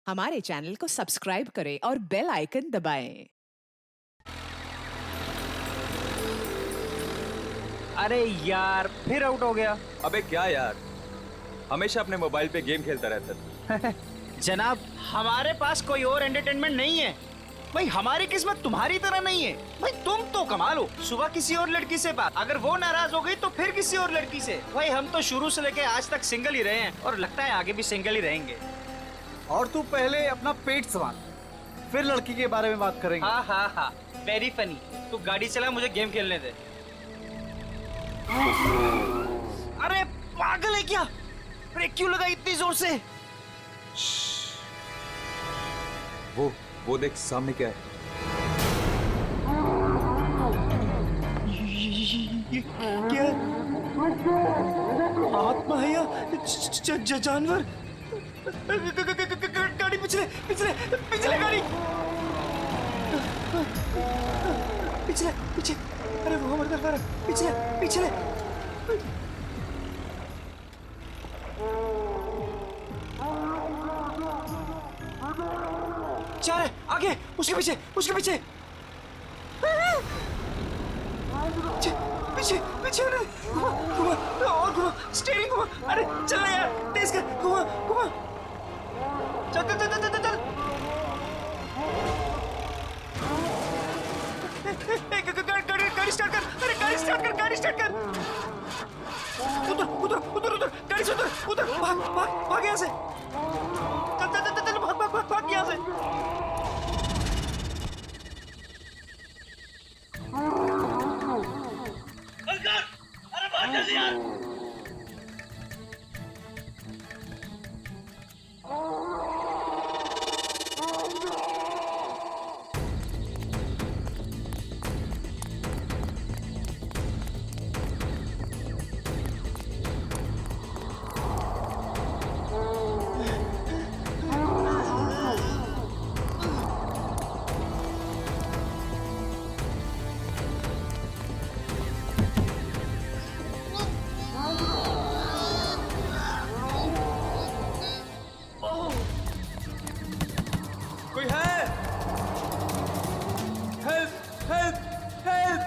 हमारे चैनल को सब्सक्राइब करें और बेल आइकन दबाएं। अरे यार फिर आउट हो गया। अबे क्या यार, हमेशा अपने मोबाइल पे गेम खेलता रहता था। जनाब हमारे पास कोई और एंटरटेनमेंट नहीं है भाई। हमारी किस्मत तुम्हारी तरह नहीं है भाई। तुम तो कमाल हो, सुबह किसी और लड़की से बात, अगर वो नाराज हो गई तो फिर किसी और लड़की से। भाई हम तो शुरू से लेके आज तक सिंगल ही रहे हैं और लगता है आगे भी सिंगल ही रहेंगे। और तू पहले अपना पेट संभाल, फिर लड़की के बारे में बात करेंगे। हाँ हाँ हाँ, वेरी फनी। तू गाड़ी चला, मुझे गेम खेलने दे। अरे पागल है क्या, ब्रेक क्यों लगा इतनी जोर से? वो देख सामने क्या है। ये क्या आत्मा है या जानवर? गाड़ी पिछले पिछले पिछले गाड़ी पिछले पीछे। अरे वो हमारे तरफ आ रहा है, पिछले पिछले। जा रहे आगे, उसके पीछे उसके पीछे पीछे पीछे। घुमा और घुमा, स्टीयरिंग घुमा। अरे चल ना यार, तेज कर, घुमा घुमा। चल चल चल चल चल। गाड़ी स्टार्ट कर, अरे गाड़ी स्टार्ट कर, गाड़ी स्टार्ट कर। उधर उधर उधर उधर, गाड़ी से उधर उधर। भाग भाग भाग यहाँ से। चल चल चल चल, भाग भाग भाग भाग यहाँ से। अरे भाग जल्दी यार। कोई है? Help help help.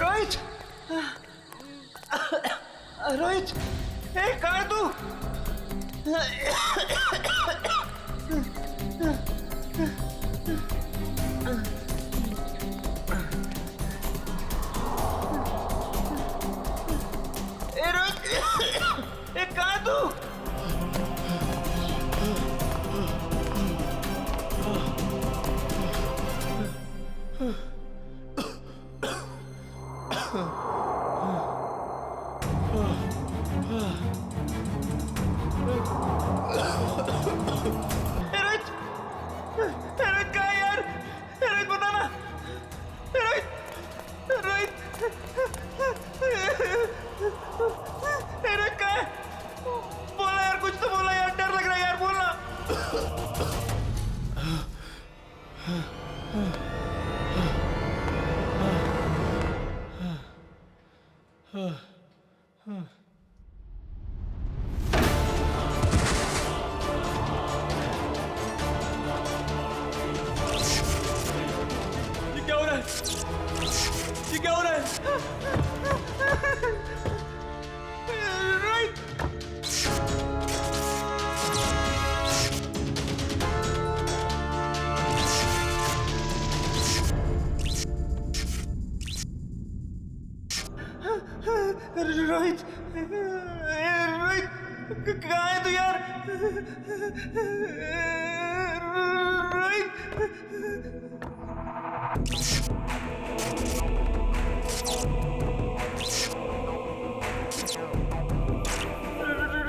Rohit, Rohit, ए कहाँ है तू? ए रोहित, ए कहाँ है तू? रोहित, रोहित कहाँ है यार? रोहित बता ना। रोहित, रोहित, रोहित कहाँ है? बोला यार, कुछ तो बोला यार, डर लग रहा है यार, बोलना। ये क्या हो रहा है? ये क्या हो रहा है? रोहित, रोहित, रोहित कहाँ है तू यार? रोहित,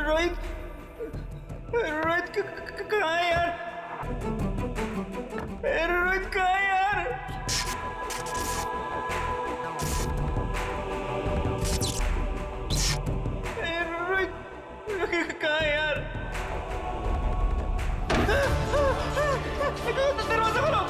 रोहित, रोहित कहाँ है यार? रोहित कहाँ है यार? रोहित कहाँ है यार? दरवाजा खोलो,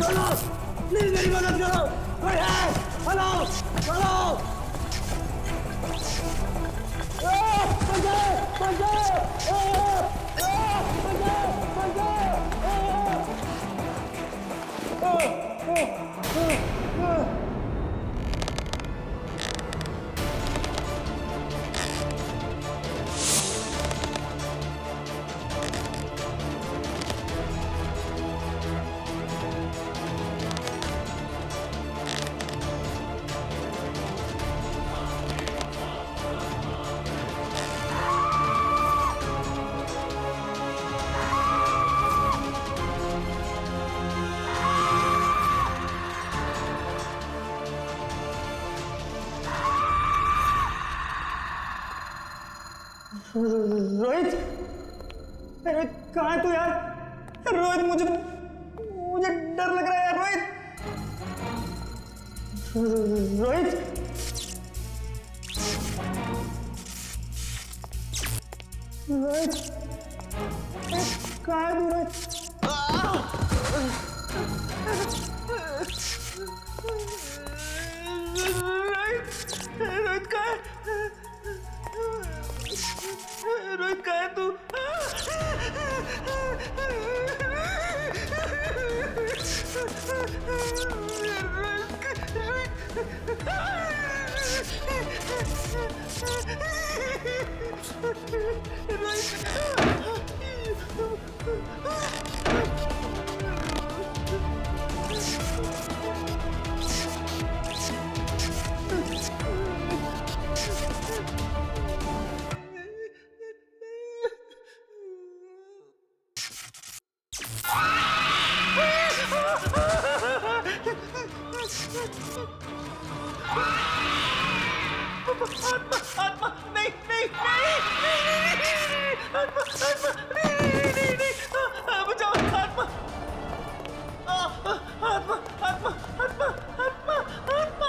प्लीज मेरी मदद करो, कोई है? हेलो हेलो, रोहित, रोहित कहाँ है तू यार? रोहित मुझे डर लग रहा है यार। रोहित रोहित रोहित कहाँ है तू? रोहित रोहित कहाँ है? रोहित कहाँ है तू? आत्मा नहीं नहीं आत्मा नहीं बचाओ आत्मा आत्मा आत्मा आत्मा आत्मा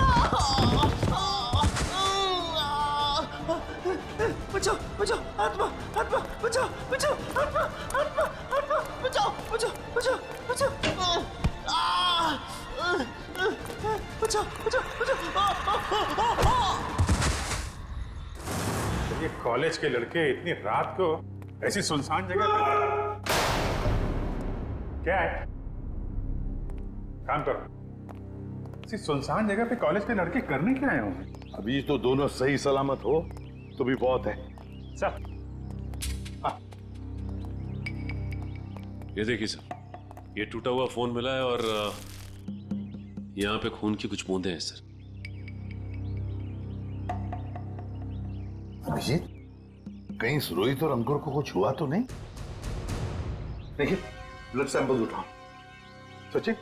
बचाओ बचाओ आत्मा आत्मा बचाओ बचाओ आत्मा आत्मा आत्मा बचाओ बचाओ बचाओ बचाओ बचाओ बचाओ बचाओ। ये कॉलेज के लड़के इतनी रात को ऐसी सुनसान जगह पर क्या है? काम करो। ऐसी सुनसान जगह पे कॉलेज के लड़के करने क्या आए होंगे? अभी तो दोनों सही सलामत हो तो भी बहुत है। सर ये देखिए सर, ये टूटा हुआ फोन मिला है और यहाँ पे खून की कुछ बूंदें हैं सर। अभिजीत, कहीं रोहित और अंकुर को कुछ हुआ तो नहीं? देखिए, ब्लड सैंपल उठाओ। सचिन,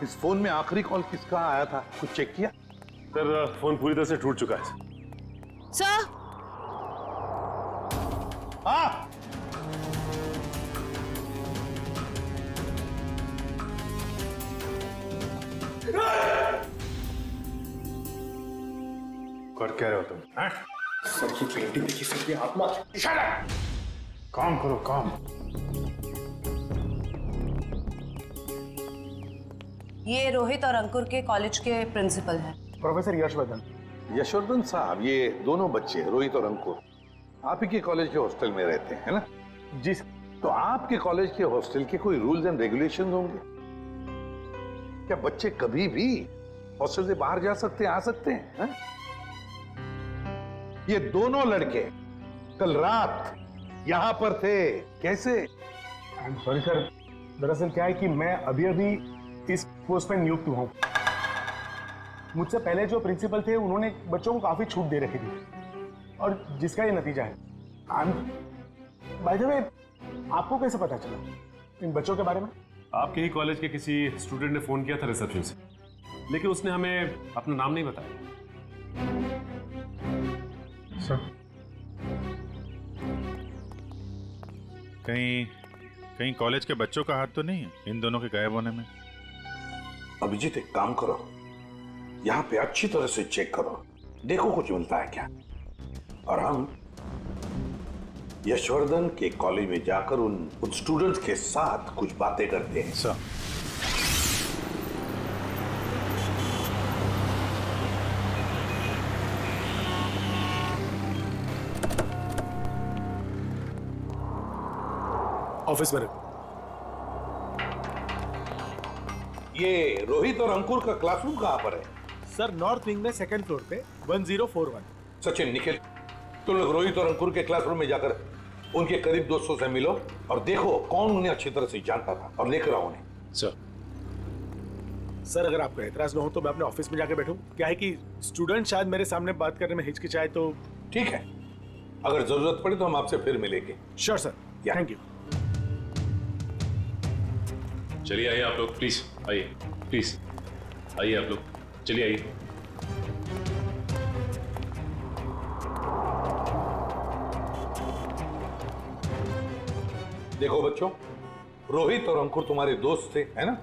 इस फोन में आखिरी कॉल किसका आया था, कुछ चेक किया? सर फोन पूरी तरह से टूट चुका है सर। हाँ, कर क्या रहे हो तुम? हाँ? सर की पेंटिंग देखी सर की आत्मा। काम करो काम। ये रोहित और अंकुर के कॉलेज के प्रिंसिपल हैं। प्रोफेसर यशवर्धन। यशवर्धन साहब, ये दोनों बच्चे रोहित और अंकुर आप ही के कॉलेज के हॉस्टल में रहते हैं, है ना? जी सर। तो आपके कॉलेज के हॉस्टल के कोई रूल्स एंड रेगुलेशंस होंगे क्या? बच्चे कभी भी हॉस्टल से बाहर जा सकते हैं, आ सकते हैं, है? ये दोनों लड़के कल रात यहां पर थे, कैसे? सॉरी सर, दरअसल क्या है कि मैं अभी अभी इस पोस्ट पर नियुक्त हुआ हूं। मुझसे पहले जो प्रिंसिपल थे उन्होंने बच्चों को काफी छूट दे रखी थी और जिसका ये नतीजा है। बाय द वे, आपको कैसे पता चला इन बच्चों के बारे में? आपके ही कॉलेज के किसी स्टूडेंट ने फोन किया था रिसेप्शन से, लेकिन उसने हमें अपना नाम नहीं बताया। सर, कहीं कॉलेज के बच्चों का हाथ तो नहीं है इन दोनों के गायब होने में? अभिजीत, एक काम करो, यहाँ पे अच्छी तरह से चेक करो, देखो कुछ मिलता है क्या। और हम यशवर्धन के कॉलेज में जाकर उन स्टूडेंट्स के साथ कुछ बातें करते हैं। सर ऑफिस में रखो। ये रोहित और अंकुर का क्लासरूम कहाँ पर है? सर नॉर्थ विंग में सेकंड फ्लोर पे 1041। सचिन, निखिल, तुम लोग रोहित और अंकुर के क्लासरूम में जाकर उनके करीब दोस्तों से मिलो और देखो कौन उन्हें अच्छी तरह से जानता था और लेकर आओ उन्हें। सर अगर आपको एतराज न हो तो मैं अपने ऑफिस में जाके बैठूं? क्या है कि स्टूडेंट शायद मेरे सामने बात करने में हिचकिचाए तो। ठीक है, अगर जरूरत पड़े तो हम आपसे फिर मिलेंगे। Sure sir, thank you. चलिए आइए आप लोग, प्लीज आइए, प्लीज आइए आप लोग, चलिए आइए। देखो बच्चों, रोहित और अंकुर तुम्हारे दोस्त थे, है ना?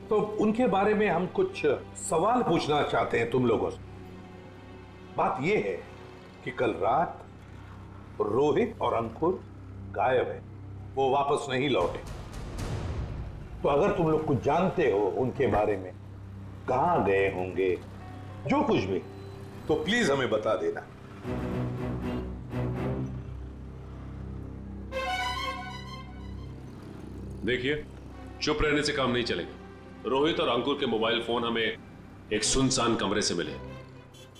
तो उनके बारे में हम कुछ सवाल पूछना चाहते हैं तुम लोगों से। बात यह है कि कल रात रोहित और अंकुर गायब है, वो वापस नहीं लौटे। तो अगर तुम लोग कुछ जानते हो उनके बारे में, कहां गए होंगे, जो कुछ भी, तो प्लीज हमें बता देना। देखिए, चुप रहने से काम नहीं चलेगा। रोहित और अंकुर के मोबाइल फोन हमें एक सुनसान कमरे से मिले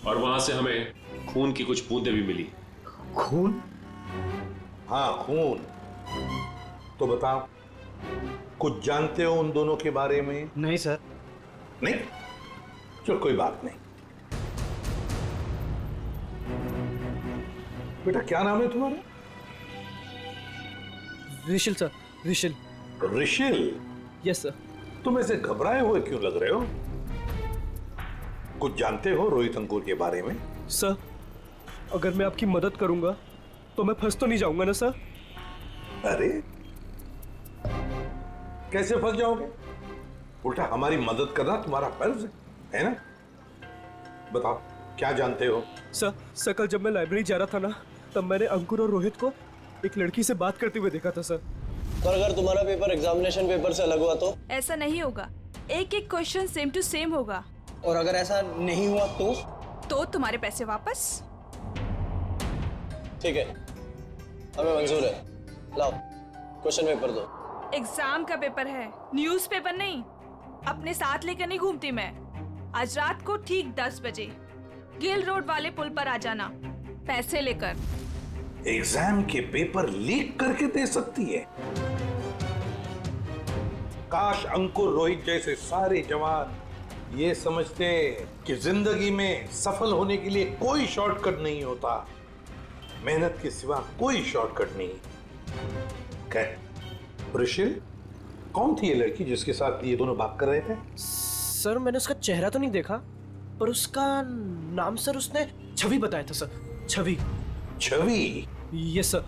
और वहां से हमें खून की कुछ बूंदें भी मिली। खून? हाँ, खून। तो बताओ, कुछ जानते हो उन दोनों के बारे में? नहीं सर। नहीं? चलो कोई बात नहीं। बेटा क्या नाम है तुम्हारा? Rishil sir, Rishil. Rishil? Yes sir. तुम ऐसे घबराए हुए क्यों लग रहे हो? कुछ जानते हो रोहित अंकुर के बारे में? सर, अगर मैं आपकी मदद करूंगा तो मैं फंस तो नहीं जाऊंगा ना सर? अरे कैसे फंस जाओगे? उल्टा हमारी मदद करना तुम्हारा फर्ज है ना? बताओ क्या जानते हो? सर कल जब मैं लाइब्रेरी जा रहा था ना, तब मैंने अंकुर और रोहित को एक लड़की से बात करते हुए देखा था सर। पर अगर तुम्हारा पेपर एग्जामिनेशन पेपर से अलग हुआ तो? ऐसा नहीं होगा, एक एक क्वेश्चन सेम टू सेम होगा। और अगर ऐसा नहीं हुआ तो तुम्हारे पैसे वापस। ठीक है, हमें मंजूर है। लाओ क्वेश्चन पेपर दो। एग्जाम का पेपर है, न्यूज़पेपर नहीं। अपने साथ लेकर नहीं घूमती मैं। आज रात को ठीक 10 बजे गिल रोड वाले पुल पर आ जाना, पैसे लेकर। एग्जाम के पेपर लीक करके दे सकती है? काश अंकुर रोहित जैसे सारे जवान ये समझते कि जिंदगी में सफल होने के लिए कोई शॉर्टकट नहीं होता, मेहनत के सिवा कोई शॉर्टकट नहीं। ऋषिल, कौन थी ये लड़की जिसके साथ ये दोनों बात कर रहे थे? सर मैंने उसका चेहरा तो नहीं देखा, पर उसका नाम सर उसने छवि बताया था sir. Chhavi. Chhavi? Yes sir.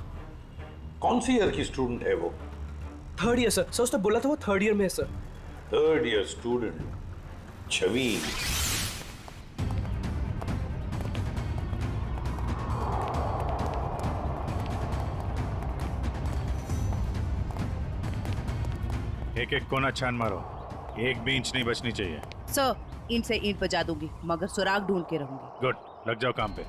कौन सी ईयर की स्टूडेंट है वो? 3rd year sir. सर उसने बोला था वो 3rd ईयर में है सर। 3rd ईयर स्टूडेंट छवि। एक एक कोना छान मारो, एक भी इंच नहीं बचनी चाहिए। सर, ईंट से ईंट बजा दूंगी, मगर सुराग ढूंढ के रहूंगी। गुड, लग जाओ काम पे।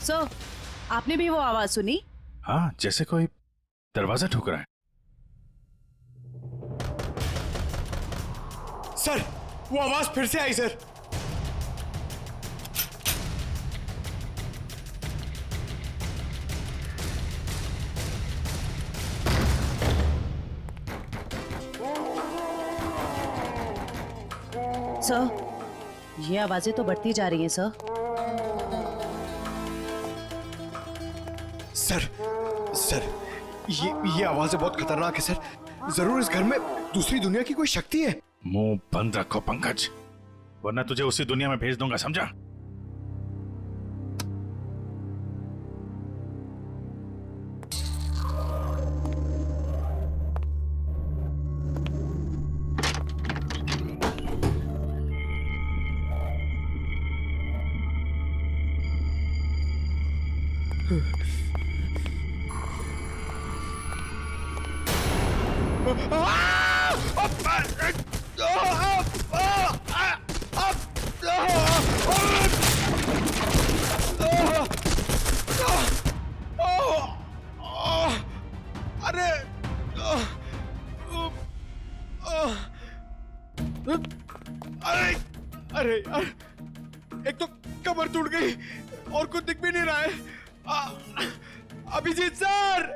सर, आपने भी वो आवाज सुनी? हाँ, जैसे कोई दरवाजा ठुक रहा है। सर, वो आवाज फिर से आई सर। सर, ये आवाजें तो बढ़ती जा रही हैं सर। सर, ये आवाजें बहुत खतरनाक है सर। जरूर इस घर में दूसरी दुनिया की कोई शक्ति है। मुंह बंद रखो पंकज, वरना तुझे उसी दुनिया में भेज दूंगा, समझा? अरे यार, एक तो कमर टूट गई और कुछ दिख भी नहीं रहा है। अभिजीत सर!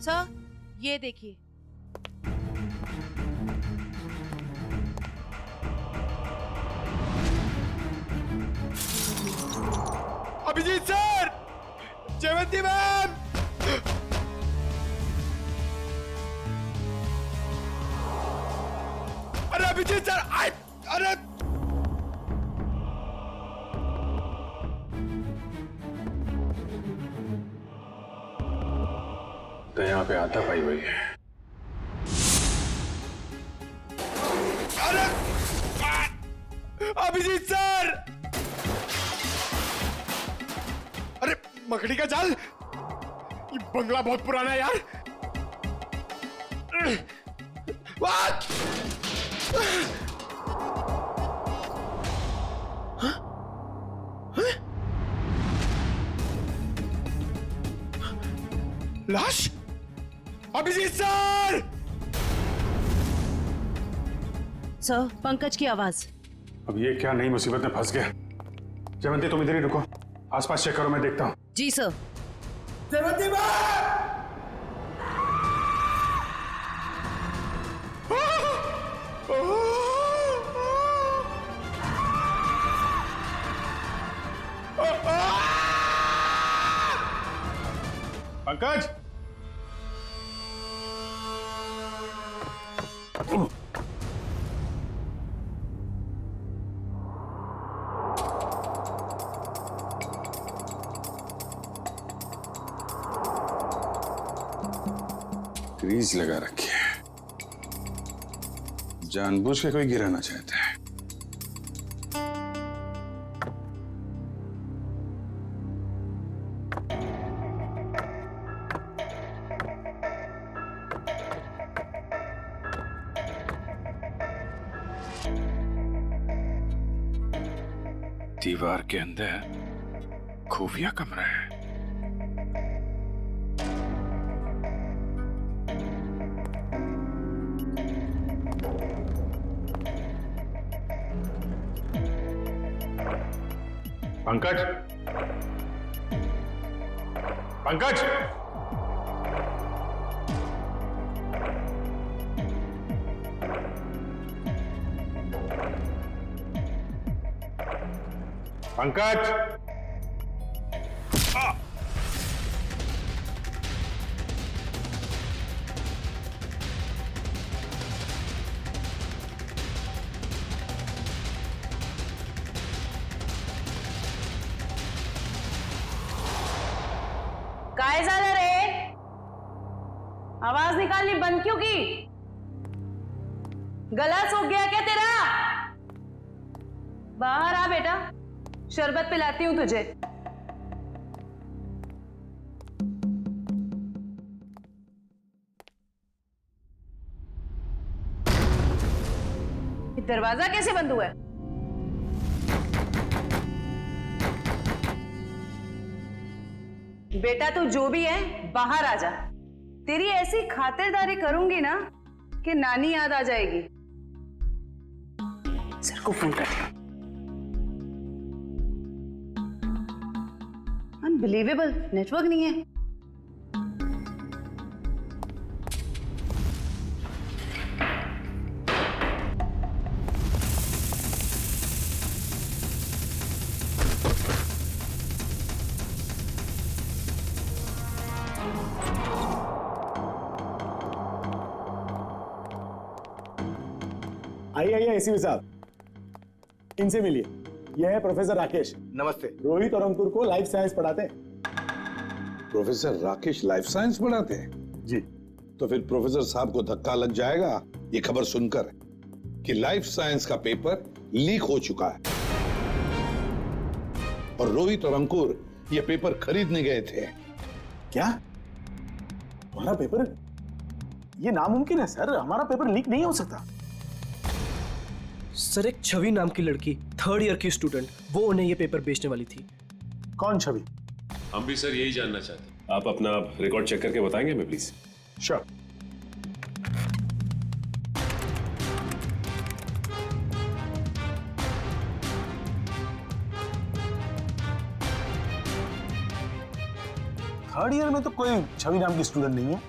सर, ये देखिए। अभिजीत सर! जयवंती मैम! अरे अभिजीत सर! अरे तो यहाँ पे आता पाई हुई है। अरे अभिजीत सर! अरे मकड़ी का जाल! ये बंगला बहुत पुराना है यार। What? लाश? अभिजीत सर! सर, पंकज की आवाज। अब ये क्या नई मुसीबत में फंस गया। जयवंती तुम इधर ही रुको, आसपास चेक करो, मैं देखता हूँ। जी sir. Jayvanti ma'am! Pankaj! Grease लगा रखी है, जानबूझ के कोई गिराना चाहता है। दीवार के अंदर खुफिया कमरा है। पंकज! पंकज! पंकज! काय झालं रे? आवाज निकालनी बंद क्यों की? गला सूख गया क्या तेरा? बाहर आ बेटा, शरबत पिलाती हूं तुझे। दरवाजा कैसे बंद हुआ है? बेटा तू जो भी है बाहर आ जा। तेरी ऐसी खातिरदारी करूंगी ना कि नानी याद आ जाएगी। सर को फोन कर। अनबिलीवेबल, नेटवर्क नहीं है। आइए आइए एसीपी साहब, इनसे मिलिए। यह है प्रोफेसर राकेश। नमस्ते। रोहित और अंकुर को लाइफ साइंस पढ़ाते हैं। प्रोफेसर राकेश लाइफ साइंस पढ़ाते हैं? जी। तो फिर प्रोफेसर साहब को धक्का लग जाएगा ये खबर सुनकर कि लाइफ साइंस का पेपर लीक हो चुका है और रोहित और अंकुर ये पेपर खरीदने गए थे। क्या? हमारा पेपर? ये नामुमकिन है सर, हमारा पेपर लीक नहीं हो सकता। सर एक छवि नाम की लड़की, 3rd ईयर की स्टूडेंट, वो उन्हें ये पेपर बेचने वाली थी। कौन छवि? हम भी सर यही जानना चाहते हैं। आप अपना रिकॉर्ड चेक करके बताएंगे हमें प्लीज? श्योर। थर्ड ईयर में तो कोई छवि नाम की स्टूडेंट नहीं है।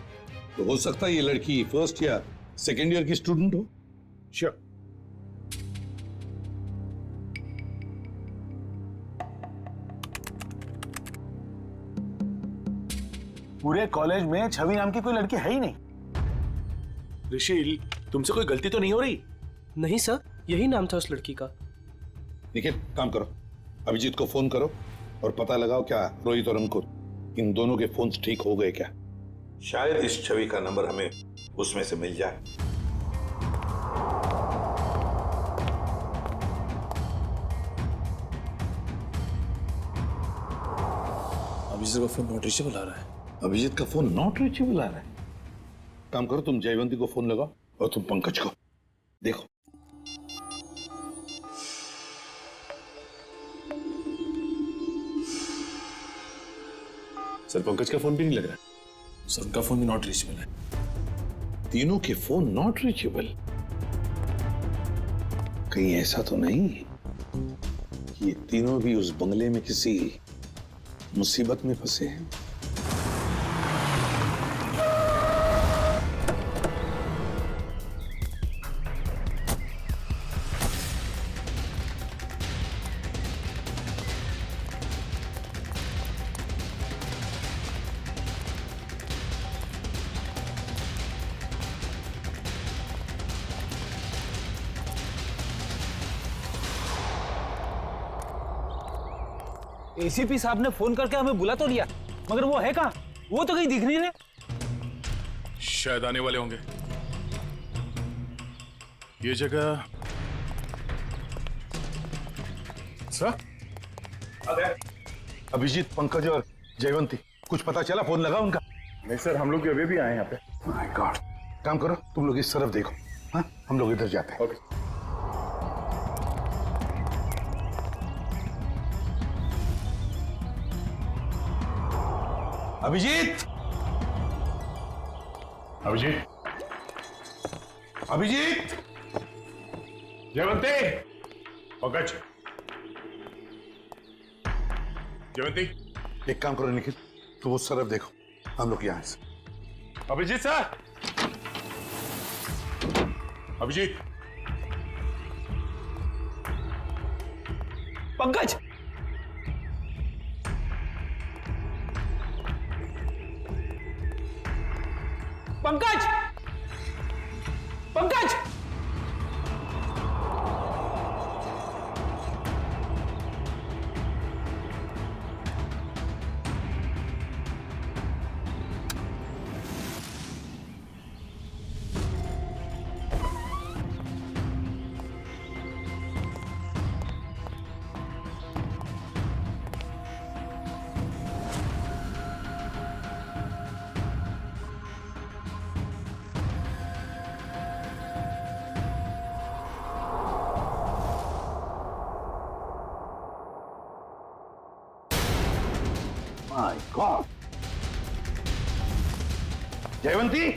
तो हो सकता है ये लड़की 1st या 2nd ईयर की स्टूडेंट हो। श्योर। पूरे कॉलेज में छवि नाम की कोई लड़की है ही नहीं। ऋषि, तुमसे कोई गलती तो नहीं हो रही? नहीं सर, यही नाम था उस लड़की का। निखिल, काम करो, अभिजीत को फोन करो और पता लगाओ क्या रोहित और अंकुर इन दोनों के फोन्स ठीक हो गए क्या। शायद इस छवि का नंबर हमें उसमें से मिल जाए। अभिजीत का फोन नॉट रीचेबल आ रहा है। अभिजीत का फोन नॉट रीचेबल आ रहा है। काम करो, तुम जयवंती को फोन लगाओ और तुम पंकज को देखो। सर पंकज का फोन भी नहीं लग रहा। सर उनका फोन भी नॉट रीचेबल है। तीनों के फोन नॉट रीचेबल। कहीं ऐसा तो नहीं कि ये तीनों भी उस बंगले में किसी मुसीबत में फंसे हैं? एसीपी साहब ने फोन करके हमें बुला तो लिया, मगर वो है कहाँ? वो तो कहीं दिख नहीं रहे। शायद आने वाले होंगे। ये जगह सर? अभिजीत, पंकज और जयवंती, कुछ पता चला? फोन लगा उनका? नहीं सर, हम लोग अभी भी आए यहाँ पे। My God. काम करो, तुम लोग इस तरफ देखो, हाँ? हम लोग इधर जाते हैं। ओके। अभिजीत, अभिजीत, अभिजीत, जयवंती, पंकज, जयवंती। एक काम करो निखिल, तुम उस तरफ देखो, हम लोग यहाँ से। Abhijit sir, Abhijit, Pankaj, Pankaj, Pankaj, my God. Jayvanti,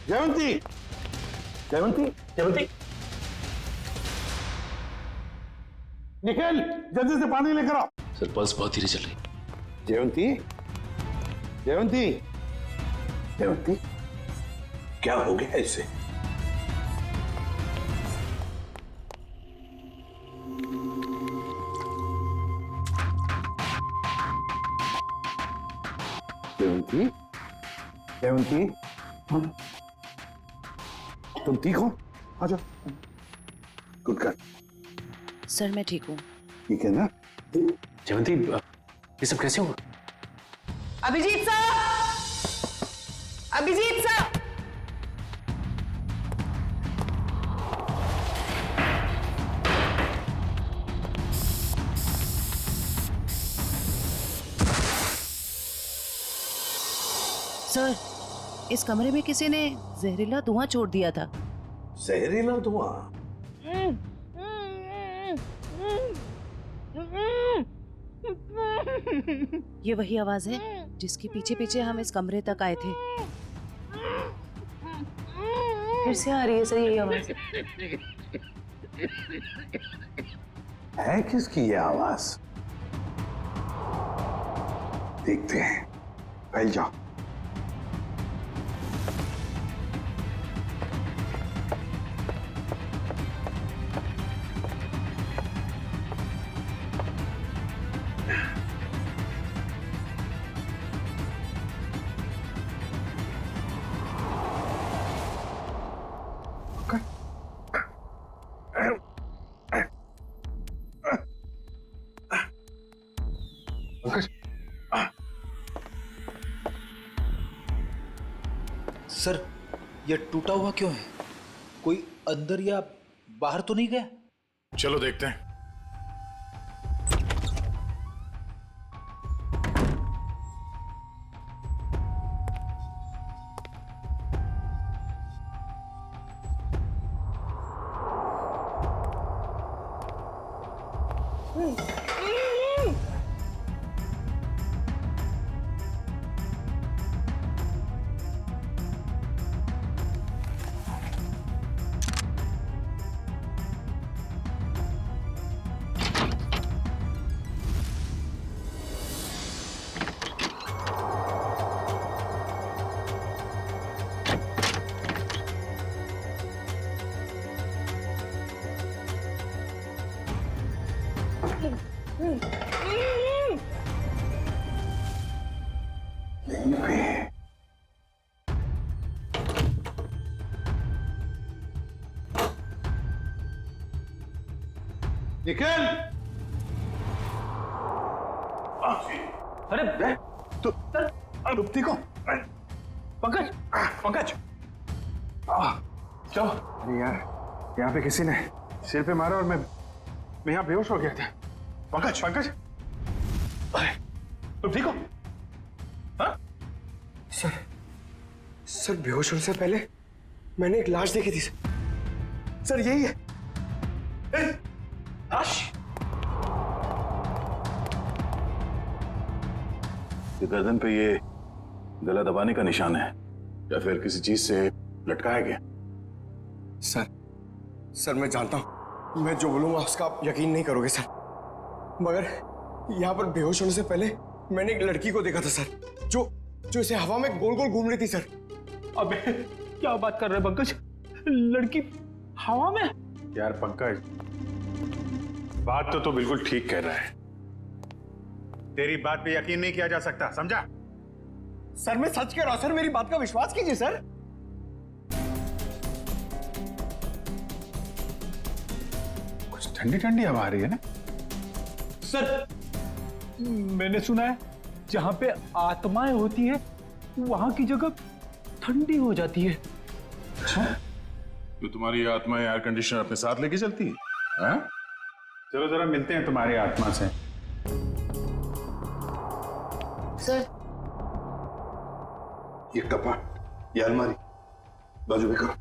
Jayvanti, Jayvanti, Jayvanti, Nikhil जल्दी से पानी लेकर आओ। सर पल्स बहुत धीरे चल रही। जयवंती, जयवंती, जयवंती, क्या हो गया इसे? जयवंती, जयवंती, तुम ठीक हो? आ जाओ। Good girl. सर मैं ठीक हूँ। ठीक है ना? जयवंती ये सब कैसे हुआ? अभिजीत साहब, अभिजीत साहब। सर, इस कमरे में किसी ने जहरीला धुआं छोड़ दिया था। जहरीला धुआं? ये वही आवाज है जिसके पीछे पीछे हम इस कमरे तक आए थे। फिर से आ रही है सर यही आवाज। है किसकी ये आवाज? देखते हैं। फैल जाओ। सर ये टूटा हुआ क्यों है? कोई अंदर या बाहर तो नहीं गया? चलो देखते हैं। निखिल! अरे तो रुपती को पंकज, पंकज चलो। अरे यार, यहाँ पे किसी ने सिर पे मारा और मैं यहाँ बेहोश हो गया था। पंकज, पंकज, तुम ठीक हो? हाँ? सर बेहोश होने से पहले मैंने एक लाश देखी थी सर, यही है। लाश? ये गर्दन पे ये गला दबाने का निशान है या फिर किसी चीज से लटकाया गया? सर मैं जानता हूं, मैं जो बोलूंगा उसका आप यकीन नहीं करोगे सर, मगर यहाँ पर बेहोश होने से पहले मैंने एक लड़की को देखा था सर, जो इसे हवा में गोल गोल घूम रही थी सर। अबे क्या बात कर रहे पंकज? लड़की हवा में? यार पंकज, बात तो बिल्कुल ठीक कह रहा है। तेरी बात पे यकीन नहीं किया जा सकता, समझा? सर मैं सच कह रहा हूं सर, मेरी बात का विश्वास कीजिए सर। कुछ ठंडी ठंडी हवा आ रही है ना? सर मैंने सुना है जहां पे आत्माएं होती है वहां की जगह ठंडी हो जाती है। अच्छा, तो तुम्हारी आत्मा एयर कंडीशनर अपने साथ लेके चलती है? हाँ? चलो जरा मिलते हैं तुम्हारी आत्मा से। सर ये कपाट, ये अलमारी बाजू में करो।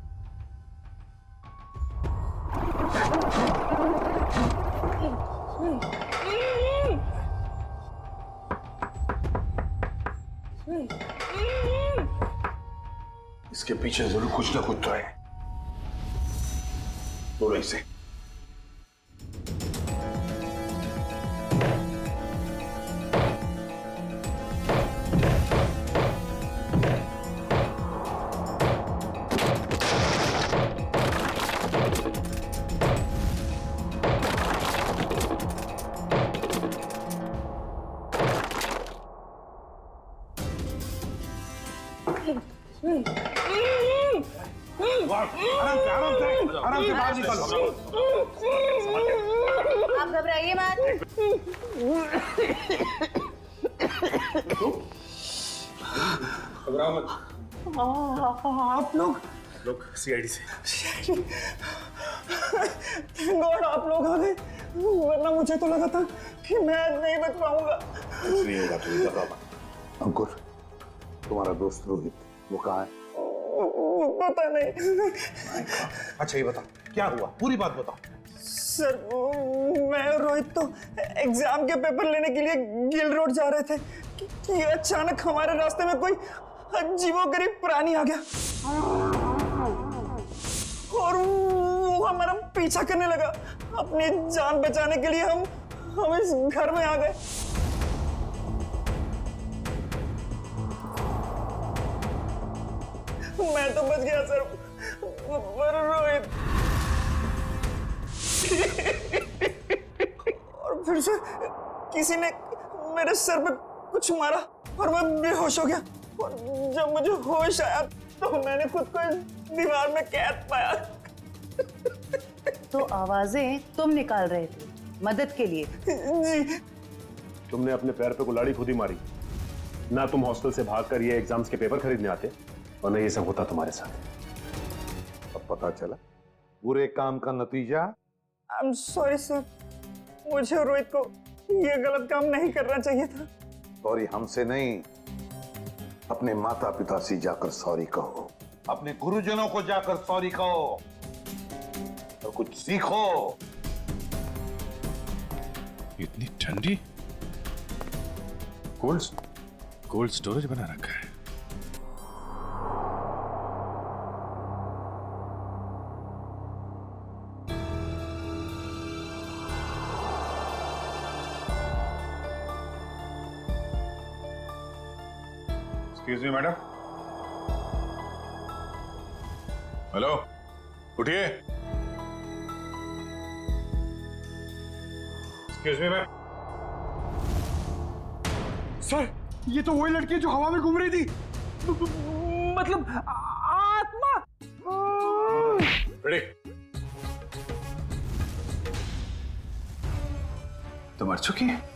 इसके पीछे जरूर कुछ ना कुछ तो है। बोलो इसे। आराम से, आराम आराम से बाहर निकालो। आप घबराइए मत। घबराओ मत। आप लोग सीआईडी से। गॉड आप लोग आ गए, वरना मुझे तो लगा था कि मैं आज नहीं बच पाऊंगा। कुछ नहीं होगा, तुम घबराओ मत। अंकुर, तुम्हारा दोस्त रोहित वो कहाँ है? पता नहीं। अच्छा ये बताओ क्या हुआ, पूरी बात बताओ। सर मैं और रोहित तो एग्जाम के पेपर लेने के लिए गिल रोड जा रहे थे कि अचानक हमारे रास्ते में कोई अजीबोगरीब प्राणी आ गया और वो हमारा पीछा करने लगा। अपनी जान बचाने के लिए हम इस घर में आ गए। मैं तो बच गया सर, पर रोहित और फिर से किसी ने मेरे सर पे कुछ मारा और मैं बेहोश हो गया। और जब मुझे होश आया तो मैंने खुद को इस दीवार में कैद पाया। तो आवाजें तुम निकाल रहे थे मदद के लिए? जी। तुमने अपने पैर पे कुल्हाड़ी खुद ही मारी ना। तुम हॉस्टल से भागकर ये एग्जाम्स के पेपर खरीदने आते और नहीं ये सब होता तुम्हारे साथ। अब पता चला बुरे काम का नतीजा। आई एम सॉरी सर, मुझे रोहित को ये गलत काम नहीं करना चाहिए था। सॉरी हमसे नहीं, अपने माता पिता से जाकर सॉरी कहो, अपने गुरुजनों को जाकर सॉरी कहो और कुछ सीखो। इतनी ठंडी कोल्ड स्टोरेज बना रखा है। Excuse me madam. हेलो, उठिए। Excuse me ma'am. सर ये तो वही लड़की है जो हवा में घूम रही थी, मतलब आत्मा। रेडी? तो मर चुकी है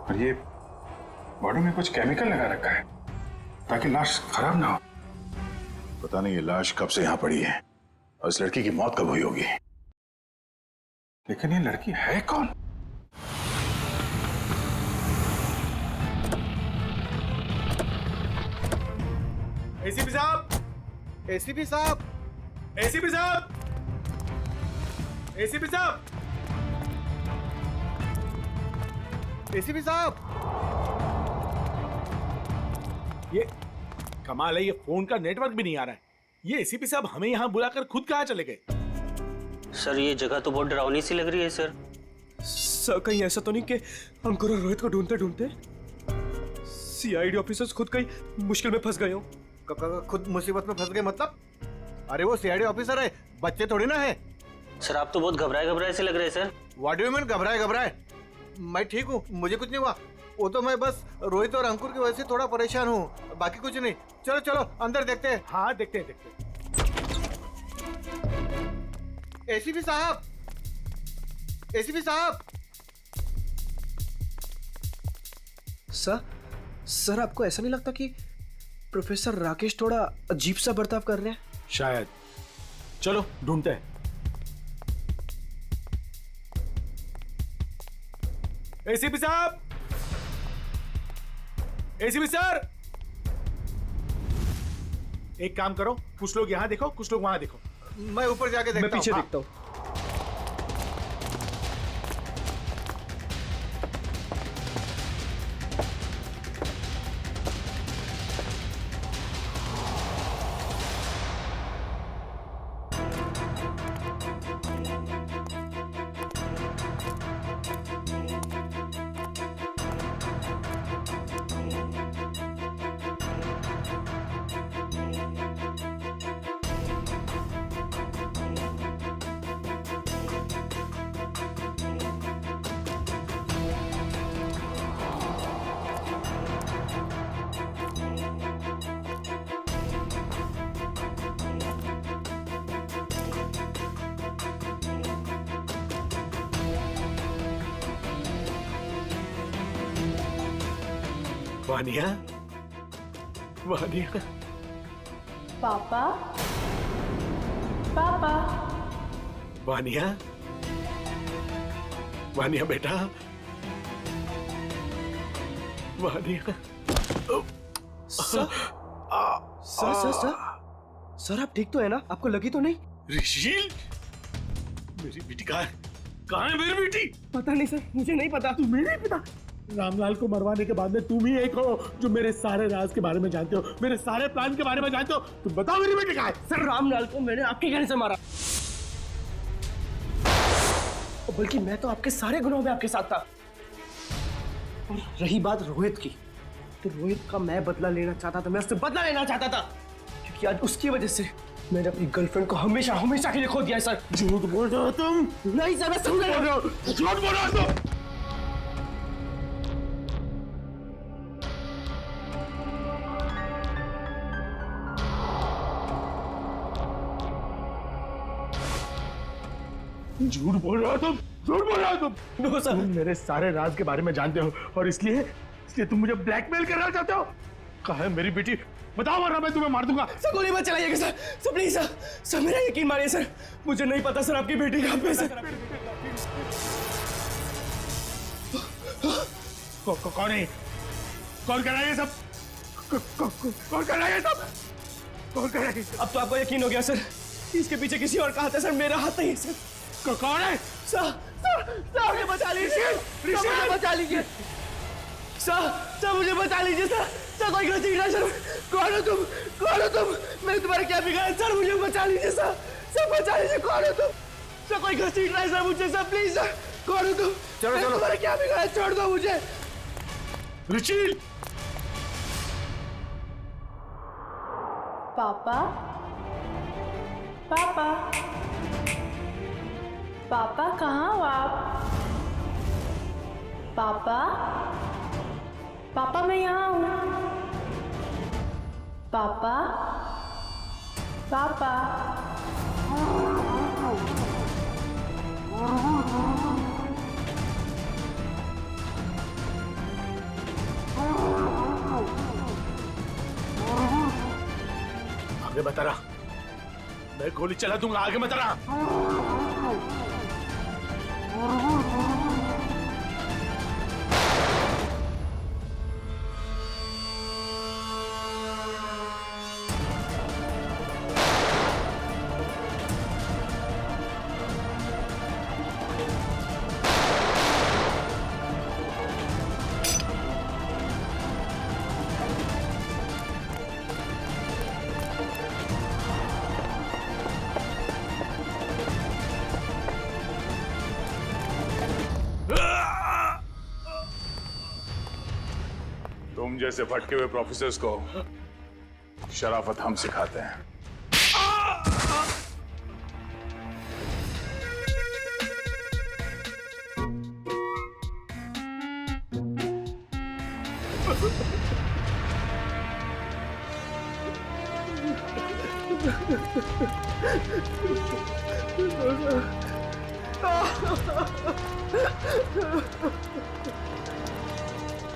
और ये बॉडी में कुछ केमिकल लगा रखा है ताकि लाश खराब ना हो। पता नहीं ये लाश कब से यहां पड़ी है और इस लड़की की मौत कब हुई होगी। लेकिन ये लड़की है कौन? एसीपी साहब, एसीपी साहब, एसीपी साहब, एसीपी साहब, एसीपी साहब। ये कमाल है, ये फोन का नेटवर्क भी नहीं आ रहा है। ये एसीपी साहब हमें यहाँ बुलाकर खुद कहाँ चले गए? सर ये जगह तो बहुत डरावनी सी लग रही है सर। सर कहीं ऐसा तो नहीं कि अंकुर और रोहित को ढूंढते ढूंढते सीआईडी ऑफिसर्स खुद कहीं मुश्किल में फंस गए हो? खुद मुसीबत में फंस गए मतलब? अरे वो सीआईडी ऑफिसर है, बच्चे थोड़ी ना है। सर आप तो बहुत घबराए से लग रहे हैं sir. What do you mean घबराए? मैं ठीक हूँ, मुझे कुछ नहीं हुआ। वो तो मैं बस रोहित और अंकुर की वजह से थोड़ा परेशान हूँ, बाकी कुछ नहीं। चलो चलो अंदर देखते हैं। हाँ देखते हैं। एसीपी साहब, एसीपी साहब। सर आपको ऐसा नहीं लगता कि प्रोफेसर राकेश थोड़ा अजीब सा बर्ताव कर रहे हैं? शायद। चलो ढूंढते हैं। एसीपी साहब, एसीपी सर, एक काम करो, कुछ लोग यहां देखो, कुछ लोग वहां देखो। मैं ऊपर जाके देखता हूं। मैं पीछे हाँ। देखता हूं। वानिया, वानिया, पापा, पापा, वानिया, वानिया बेटा, वानिया। सर, सर आप ठीक तो है ना? आपको लगी तो नहीं? ऋषि, मेरी बेटी कहाँ है मेरी बेटी? पता नहीं सर, मुझे नहीं पता। तुम्हें नहीं पता? रामलाल को मरवाने के बाद में तुम ही एक हो जो मेरे सारे राज के बारे में जानते हो, मेरे सारे प्लान के बारे में जानते हो। तुम बताओ मेरी बेटी कहाँ है? सर रामलाल को मैंने आपके कहने से मारा, और बल्कि मैं तो आपके सारे गुनाहों में आपके साथ था। और रही बात रोहित की, तो रोहित का मैं बदला लेना चाहता था, मैं उससे बदला लेना चाहता था, क्योंकि आज उसकी वजह से मैंने अपनी गर्लफ्रेंड को हमेशा हमेशा के लिए खो दिया है सर। झूठ बोल रहे हो तुम? नहीं सर, मैं समझ रहा हूं। झूठ बोल रहे हो तुम? झूठ बोल रहे हो तुम? झूठ बोल रहे हो तुम? नो सर, तुम मेरे सारे राज के बारे में जानते हो और इसलिए तुम मुझे ब्लैकमेल करना चाहते हो। कहाँ है मेरी बेटी? बताओ वरना मैं तुम्हें मार दूंगा। सर गोली मत चलाइएगा sir, sir please sir, sir मेरा यकीन मानिए सर, मुझे नहीं पता सर आपकी बेटी कहाँ पे है सर। कौन है? कौन कर रहा है ये सब? कौन कर रहा है ये सब? कौन कर रहा है? अब तो आपको यकीन हो गया सर, इसके पीछे किसी और का हाथ है सर, मेरा हाथ नहीं है सर। कौन है? सर मुझे बचा लीजिए, मुझे बचा लीजिए सर, मुझे बचा लीजिए सर, कोई गलती नहीं सर। कौन हो तुम? कौन हो तुम? मैंने तुम्हारा क्या बिगाड़ा सर? मुझे बचा लीजिए सर, बचा लीजिए। कौन हो तुम? सर कोई गलती नहीं सर मुझे सर, प्लीज सर। कौन हो तुम? चलो चलो, तुम्हारा क्या बिगाड़ा? छोड़ दो मुझे। रुचिल, पापा, पापा, पापा कहाँ हो आप? पापा, पापा मैं यहाँ हूँ। पापा, पापा, आगे मत रहा, मैं गोली चला दूंगा। आगे मत रहा। तुम जैसे भटके हुए प्रोफेसर्स को शराफत हम सिखाते हैं।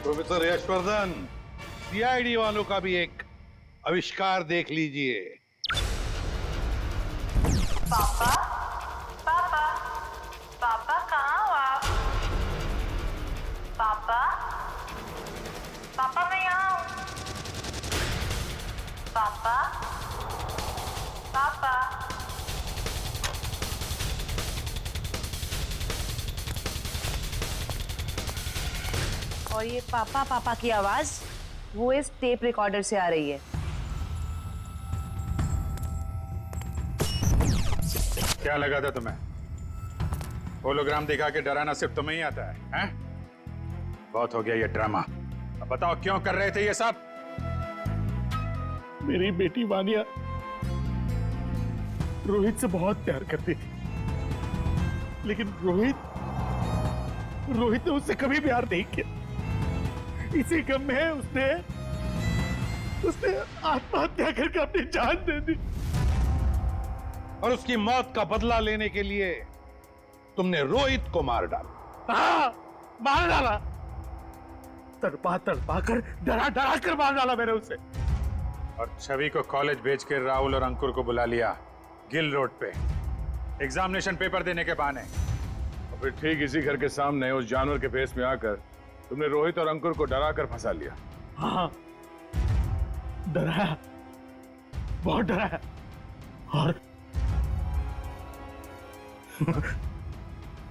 प्रोफेसर यशवर्धन, सीआईडी वालों का भी एक आविष्कार देख लीजिए। पापा, पापा, पापा कहाँ हो आप? पापा, पापा मैं यहाँ हूँ। पापा, पापा, और ये पापा पापा की आवाज वो इस टेप रिकॉर्डर से आ रही है। क्या लगा था तुम्हें? होलोग्राम दिखा के डराना सिर्फ तुम्हें ही आता है, हैं? बहुत हो गया ये ड्रामा। अब बताओ क्यों कर रहे थे ये सब? मेरी बेटी वानिया रोहित से बहुत प्यार करती थी, लेकिन रोहित ने उससे कभी प्यार नहीं किया। इसी गम में उसने आत्महत्या करके अपनी जान दे दी। और उसकी मौत का बदला लेने के लिए तुमने रोहित को मार डाला। हाँ, मार डाला। तड़पा तड़पा कर डरा डरा कर मार डाला मैंने उसे। और छवि को कॉलेज भेज के राहुल और अंकुर को बुला लिया गिल रोड पे एग्जामिनेशन पेपर देने के बहाने। और फिर ठीक इसी घर के सामने उस जानवर के फेस में आकर तुमने रोहित और अंकुर को डरा कर फंसा लिया। हाँ, डराया, बहुत डराया। और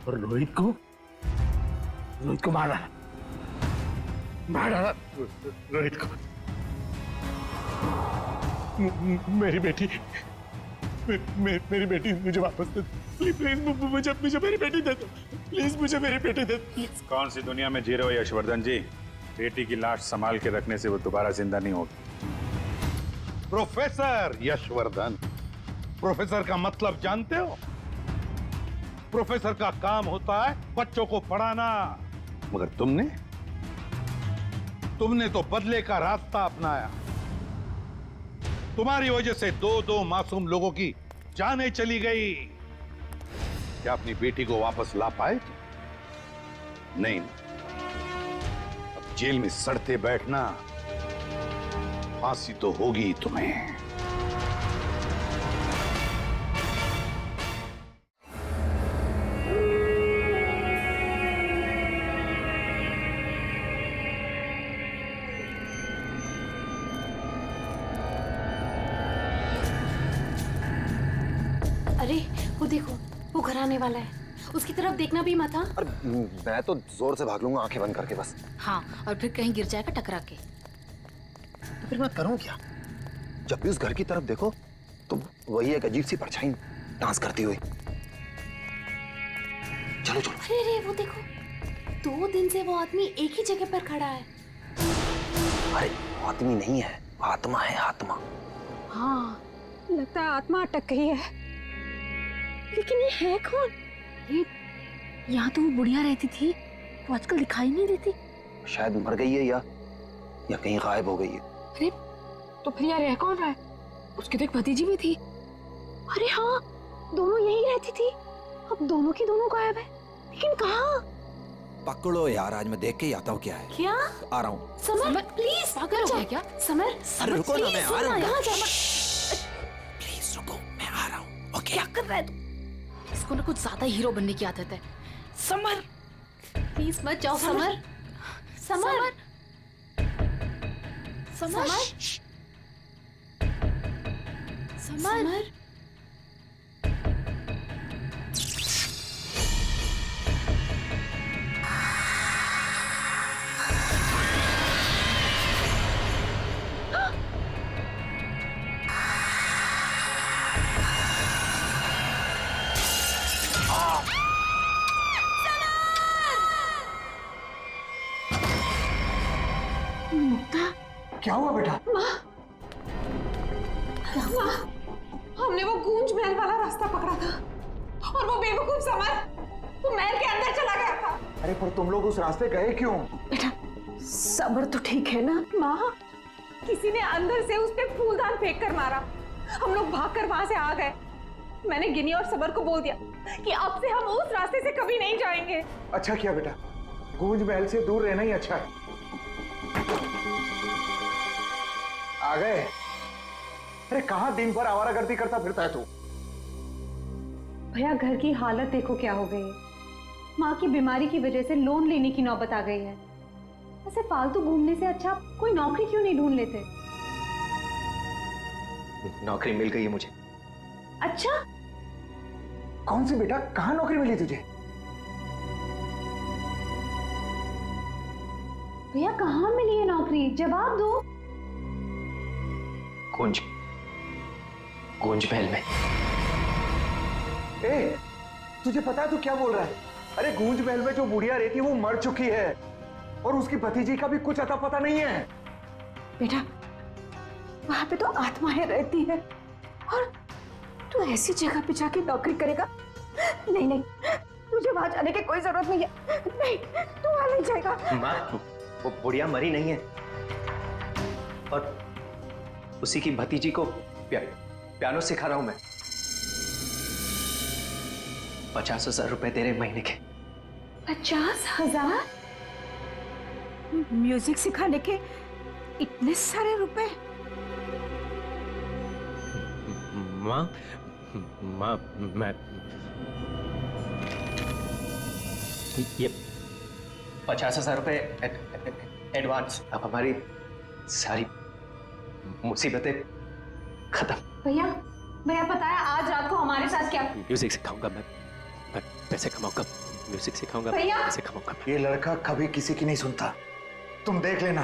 रोहित को मार डाला रोहित को। मेरी बेटी मेरी बेटी मुझे वापस दे दो प्लीज। मुझे मेरी बेटी दे दो प्लीज। मुझे मेरी बेटी दे दो प्लीज। कौन सी दुनिया में जी रहे हो यशवर्धन जी? बेटी की लाश संभाल के रखने से वो दोबारा जिंदा नहीं होगी। प्रोफेसर यशवर्धन, प्रोफेसर का मतलब जानते हो? प्रोफेसर का काम होता है बच्चों को पढ़ाना, मगर तुमने तो बदले का रास्ता अपनाया। तुम्हारी वजह से दो मासूम लोगों की जानें चली गई। क्या अपनी बेटी को वापस ला पाए? नहीं। अब जेल में सड़ते बैठना, फांसी तो होगी तुम्हें। अरे वो देखो, वो घर आने वाला है। उसकी तरफ देखना भी मत। हाँ, मैं तो जोर से भाग लूंगा आंखें बंद करके बस। हाँ, और फिर कहीं गिर जाएगा टकरा के। तो फिर मैं करूं क्या? जब भी उस घर की तरफ देखो तो वही एक अजीब सी परछाई डांस करती हुई। चलो चलो। अरे वो देखो, 2 दिन से वो आदमी एक ही जगह पर खड़ा है। अरे आदमी नहीं है, आत्मा है, आत्मा। हाँ, लगता है आत्मा अटक गई है। लेकिन ये है कौन? ये यहाँ तो वो बुढ़िया रहती थी, वो आजकल दिखाई नहीं देती। शायद मर गई है या कहीं गायब हो गई है। अरे तो फिर यार रह कौन रहा है? उसकी तो एक भतीजी भी थी। अरे हाँ, दोनों यही रहती थी। अब दोनों की दोनों गायब है, लेकिन कहाँ? पकड़ो यार, आज मैं देख के ही आता हूँ क्या है। क्या? आ रहा हूँ। समर प्लीज, पागल हो गया क्या? समर अरे रुको ना, मैं आ रहा हूँ। प्लीज रुको, मैं आ रहा हूँ। ओके, क्या कर रहा है तू? इसको ना कुछ ज्यादा हीरो बनने की आदत है। समर प्लीज मत जाओ। Summer summer summer summer. क्या हुआ बेटा? माँ, हमने वो गूंज महल वाला रास्ता पकड़ा था और वो बेवकूफ समर वो महल के अंदर चला गया था। अरे पर तुम लोग उस रास्ते गए क्यों? बेटा सबर तो ठीक है ना? माँ, किसी ने अंदर से उस पे फूलदान फेंक कर मारा। हम लोग भागकर वहां से आ गए। मैंने गिनी और सबर को बोल दिया कि अब से हम उस रास्ते से कभी नहीं जाएंगे। अच्छा किया बेटा, गूंज महल से दूर रहना ही अच्छा है। आ गए? अरे कहाँ दिन भर आवारागर्दी करता फिरता है तू? भैया घर की हालत देखो क्या हो गई है। माँ की बीमारी की वजह से लोन लेने की नौबत आ गई है। ऐसे फालतू घूमने से अच्छा कोई नौकरी क्यों नहीं ढूंढ लेते? नौकरी मिल गई है मुझे। अच्छा? कौन सी बेटा, कहाँ नौकरी मिली तुझे? भैया कहाँ मिली है नौकरी? जवाब दो। गूंज महल में। ए, तुझे पता है तू क्या बोल रहा है? अरे गूंज महल में जो बुढ़िया रहती है वो मर चुकी है और उसकी भतीजी का भी कुछ अता पता नहीं है। बेटा वहां पे तो आत्माएं रहती है और तू ऐसी जगह पे जाके नौकरी करेगा? नहीं नहीं, तुझे वहां जाने की कोई जरूरत नहीं है। नहीं, तू वहां नहीं जाएगा। माँ, वो बुढ़िया मरी नहीं है और उसी की भतीजी को पियानो सिखा रहा हूं मैं। 50,000 रुपए दे रहे महीने के। 50,000? म्यूजिक सिखाने के इतने सारे रुपए? माँ माँ मैं ये 50,000 रुपए एडवांस। अब हमारी सारी मुसीबतें खत्म। भैया भैया पता है आज रात को हमारे साथ क्या? म्यूजिक सिखाऊंगा मैं पैसे कमाऊंगा। म्यूजिक सिखाऊंगा, भैया! पैसे कमाऊंगा। ये लड़का कभी किसी की नहीं सुनता। तुम देख लेना,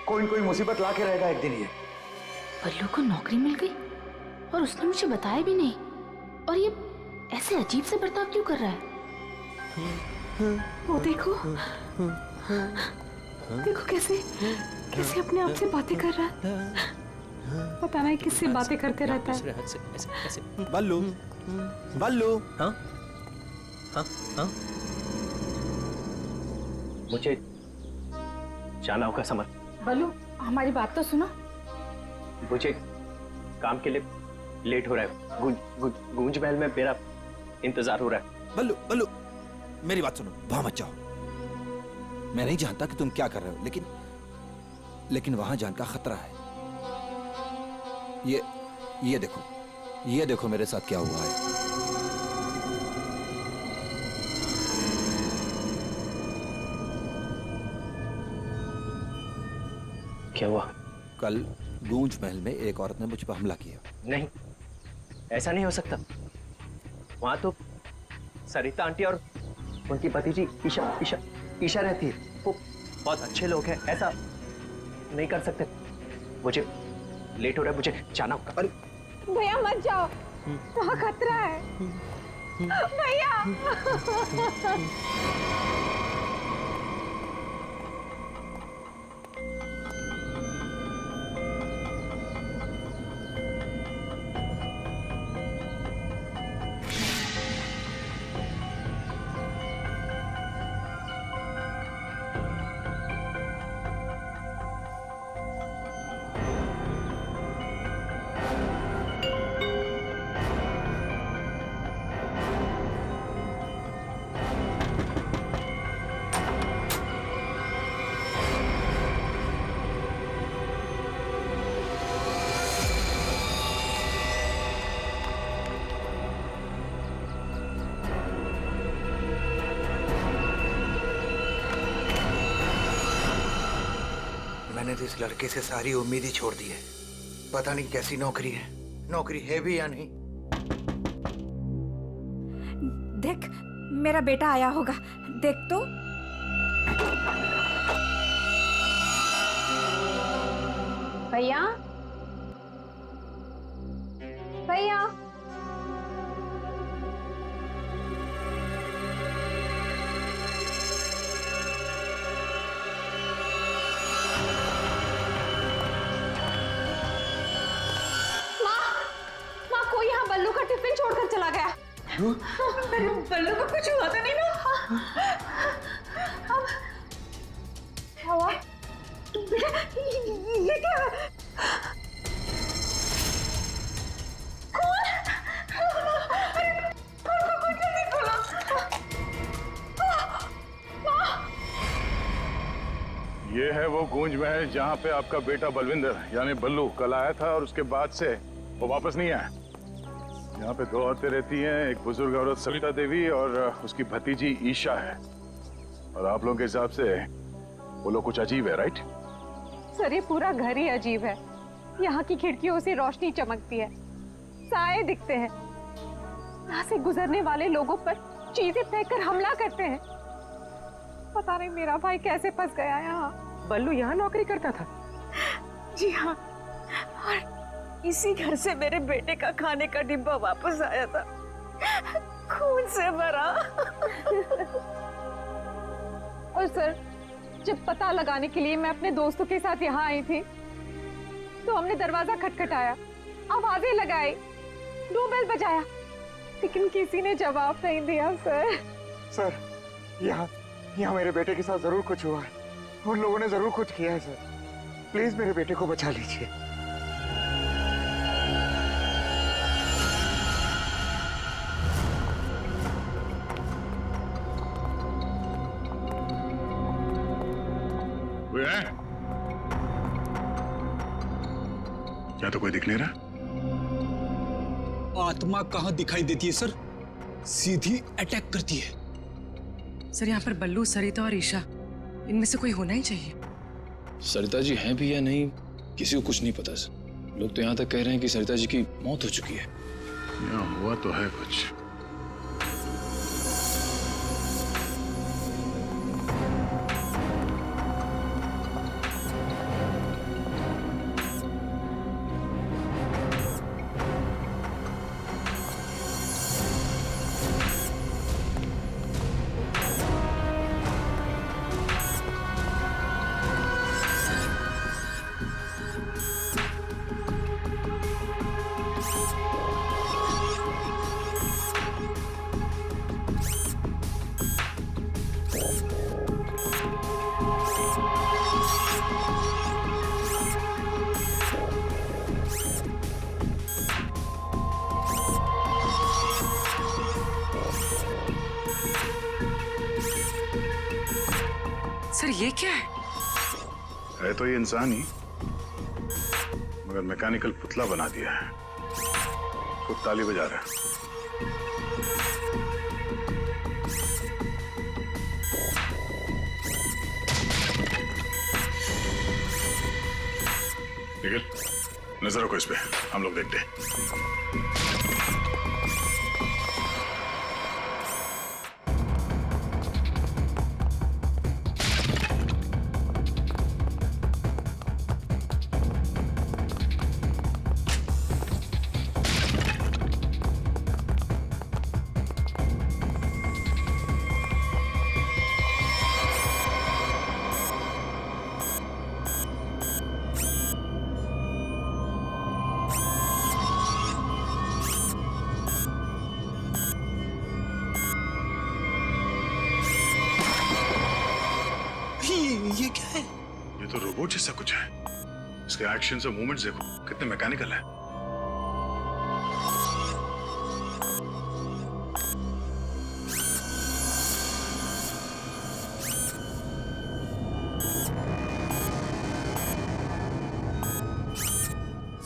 कोई न कोई मुसीबत ला के रहेगा एक दिन ये। बल्लू को नौकरी मिल गई और उसने मुझे बताया भी नहीं। और ये ऐसे अजीब से बर्ताव क्यों कर रहा है? वो देखो देखो कैसे कैसे अपने आप से बातें कर रहा है। पता नहीं किससे बातें करते रहता है। बल्लू बल्लू। हाँ हाँ हाँ मुझे जाना होगा समर। बल्लू हमारी बात तो सुनो। मुझे काम के लिए लेट हो रहा है। गूंज महल में मेरा इंतजार हो रहा है। बल्लू बल्लू मेरी बात सुनो, वहां मत जाओ। मैं नहीं जानता कि तुम क्या कर रहे हो, लेकिन वहां जान का खतरा है। ये देखो मेरे साथ क्या हुआ है। क्या हुआ? कल गूंज महल में एक औरत ने मुझ पर हमला किया। नहीं, ऐसा नहीं हो सकता। वहां तो सरिता आंटी और उनकी भतीजी ईशा रहती है। वो बहुत अच्छे लोग हैं, ऐसा नहीं कर सकते। मुझे लेट हो रहा है, मुझे जाना होगा। भैया मत जाओ, वहाँ खतरा है। भैया मैंने तो इस लड़के से सारी उम्मीद ही छोड़ दी है। पता नहीं कैसी नौकरी है, नौकरी है भी या नहीं। देख मेरा बेटा आया होगा, देख तो। भैया भैया बल्लू का टिफिन छोड़कर चला गया। बल्लू को कुछ हुआ तो नहीं ना? अब क्या हुआ? ये क्या है? कौन? कौन जल्दी बोलो। ये है वो गूंज महल जहाँ पे आपका बेटा बलविंदर यानी बल्लू कल आया था और उसके बाद से वो वापस नहीं आया। यहाँ पे 2 औरतें रहती हैं, एक बुजुर्ग औरत सविता देवी और उसकी भतीजी ईशा है। और आप लोगों के हिसाब से वो लोग कुछ अजीब है, राइट? सर ये पूरा घर ही अजीब है। यहाँ की खिड़कियों से रोशनी चमकती है, साए दिखते हैं, यहाँ से गुजरने वाले लोगों पर चीजें फेंककर हमला करते हैं। पता नहीं मेरा भाई कैसे फंस गया यहाँ। बल्लू यहाँ नौकरी करता था? जी हाँ, और इसी घर से मेरे बेटे का खाने का डिब्बा वापस आया था, खून से भरा। और सर जब पता लगाने के लिए मैं अपने दोस्तों के साथ यहाँ आई थी तो हमने दरवाजा खटखटाया, आवाजें लगाई, डोरबेल बजाया, लेकिन किसी ने जवाब नहीं दिया। सर यहाँ मेरे बेटे के साथ जरूर कुछ हुआ है, उन लोगों ने जरूर कुछ किया है। सर प्लीज मेरे बेटे को बचा लीजिए। यहाँ तो कोई दिख नहीं रहा। आत्मा कहाँ दिखाई देती है सर, सीधी अटैक करती है। सर यहाँ पर बल्लू, सरिता और ईशा, इनमें से कोई होना ही चाहिए। सरिता जी हैं भी या नहीं किसी को कुछ नहीं पता सर। लोग तो यहाँ तक कह रहे हैं कि सरिता जी की मौत हो चुकी है। यहाँ हुआ तो है कुछ। सर ये क्या है तो ये इंसान ही, मगर मैकेनिकल पुतला बना दिया है। खुद ताली बजा रहा है। निखिल, नजर रखो इस पे, हम लोग देखते हैं। ये क्या है? ये तो रोबोट जैसा कुछ है। इसके एक्शंस और मूवमेंट्स देखो कितने मैकेनिकल है।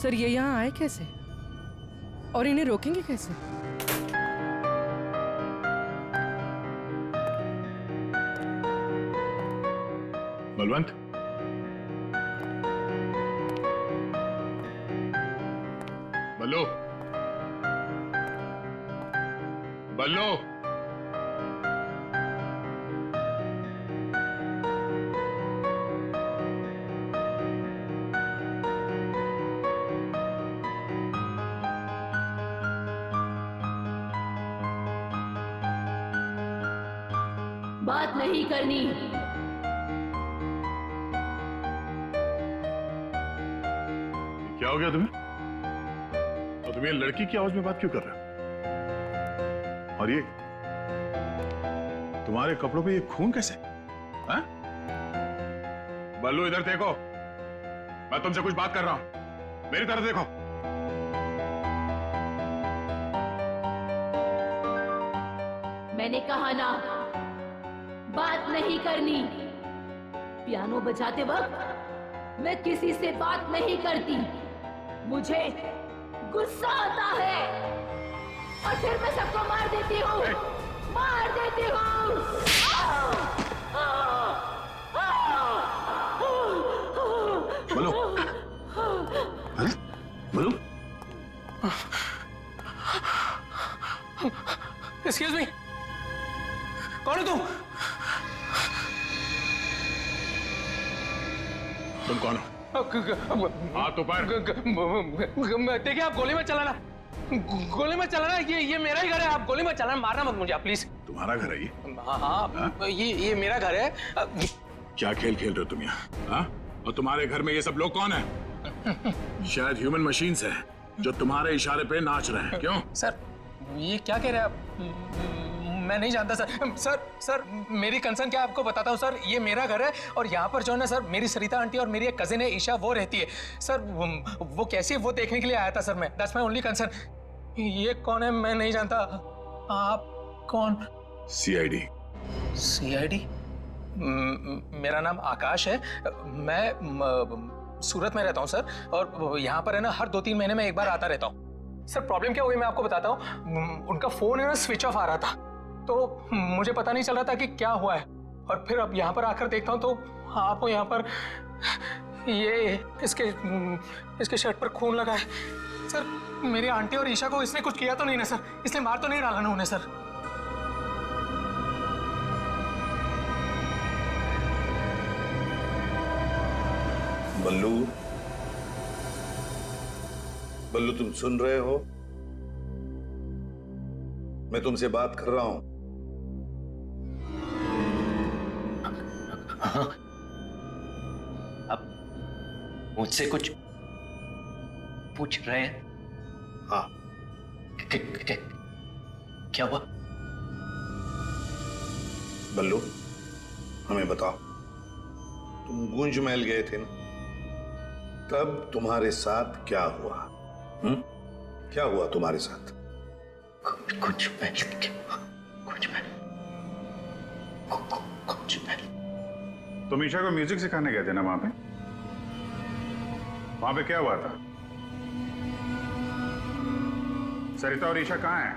सर ये यहाँ आए कैसे और इन्हें रोकेंगे कैसे? बलवंत, बल्लू, बल्लू, बात नहीं करनी। क्या हो गया तुम्हें? और तुम ये लड़की की आवाज में बात क्यों कर रहे हो? और ये तुम्हारे कपड़ों पे ये खून कैसे? हाँ? बल्लू इधर देखो, मैं तुमसे कुछ बात कर रहा हूं, मेरी तरफ देखो। मैंने कहा ना, बात नहीं करनी। पियानो बजाते वक्त मैं किसी से बात नहीं करती। मुझे गुस्सा आता है और फिर मैं सबको मार देती हूँ, मार देती हूँ। बोलो, अरे बोलो। एक्सक्यूज मी, कौन हो तुम? तुम कौन हो? हाथ ऊपर। देखिए आप गोली मत चलाना, गोली मत चलाना। ये मेरा ही घर है, आप गोली मत चलाना, मारना मत मुझे आप प्लीज। तुम्हारा घर है ये? हाँ, ये मेरा घर है। क्या खेल खेल रहे हो तुम यहाँ? हाँ? और तुम्हारे घर में ये सब लोग कौन है? शायद ह्यूमन मशीन्स है जो तुम्हारे इशारे पे नाच रहे हैं। क्यों? सर ये क्या कह रहे हैं आप? मैं नहीं जानता सर मेरी कंसर्न क्या आपको बताता हूँ सर। ये मेरा घर है और यहाँ पर जो है ना सर, मेरी सरिता आंटी और मेरी एक कजिन है ईशा, वो रहती है सर। वो कैसी है वो देखने के लिए आया था सर मैं। That's my only concern. ये कौन है मैं नहीं जानता। आप कौन? सीआईडी। सीआईडी? मेरा नाम आकाश है। मैं सूरत में रहता हूँ सर, और यहाँ पर है ना हर 2-3 महीने में एक बार आता रहता हूँ। सर प्रॉब्लम क्या हुई मैं आपको बताता हूँ। उनका फोन है ना स्विच ऑफ आ रहा था, तो मुझे पता नहीं चल रहा था कि क्या हुआ है, और फिर अब यहाँ पर आकर देखता हूँ तो आपको यहाँ पर ये इसके शर्ट पर खून लगा है। सर मेरी आंटी और ईशा को इसने कुछ किया तो नहीं ना सर? इसने मार तो नहीं डाला ना उन्हें सर? बल्लू, बल्लू तुम सुन रहे हो? मैं तुमसे बात कर रहा हूं। हाँ, अब मुझसे कुछ पूछ रहे हैं? हाँ। क्या हुआ? बल्लू हमें बताओ, तुम गूंज महल गए थे ना, तब तुम्हारे साथ क्या हुआ? क्या हुआ तुम्हारे साथ? कुछ तुम ईशा को म्यूजिक सिखाने गए थे ना वहां पे? वहां पे क्या हुआ था? सरिता और ईशा कहाँ हैं?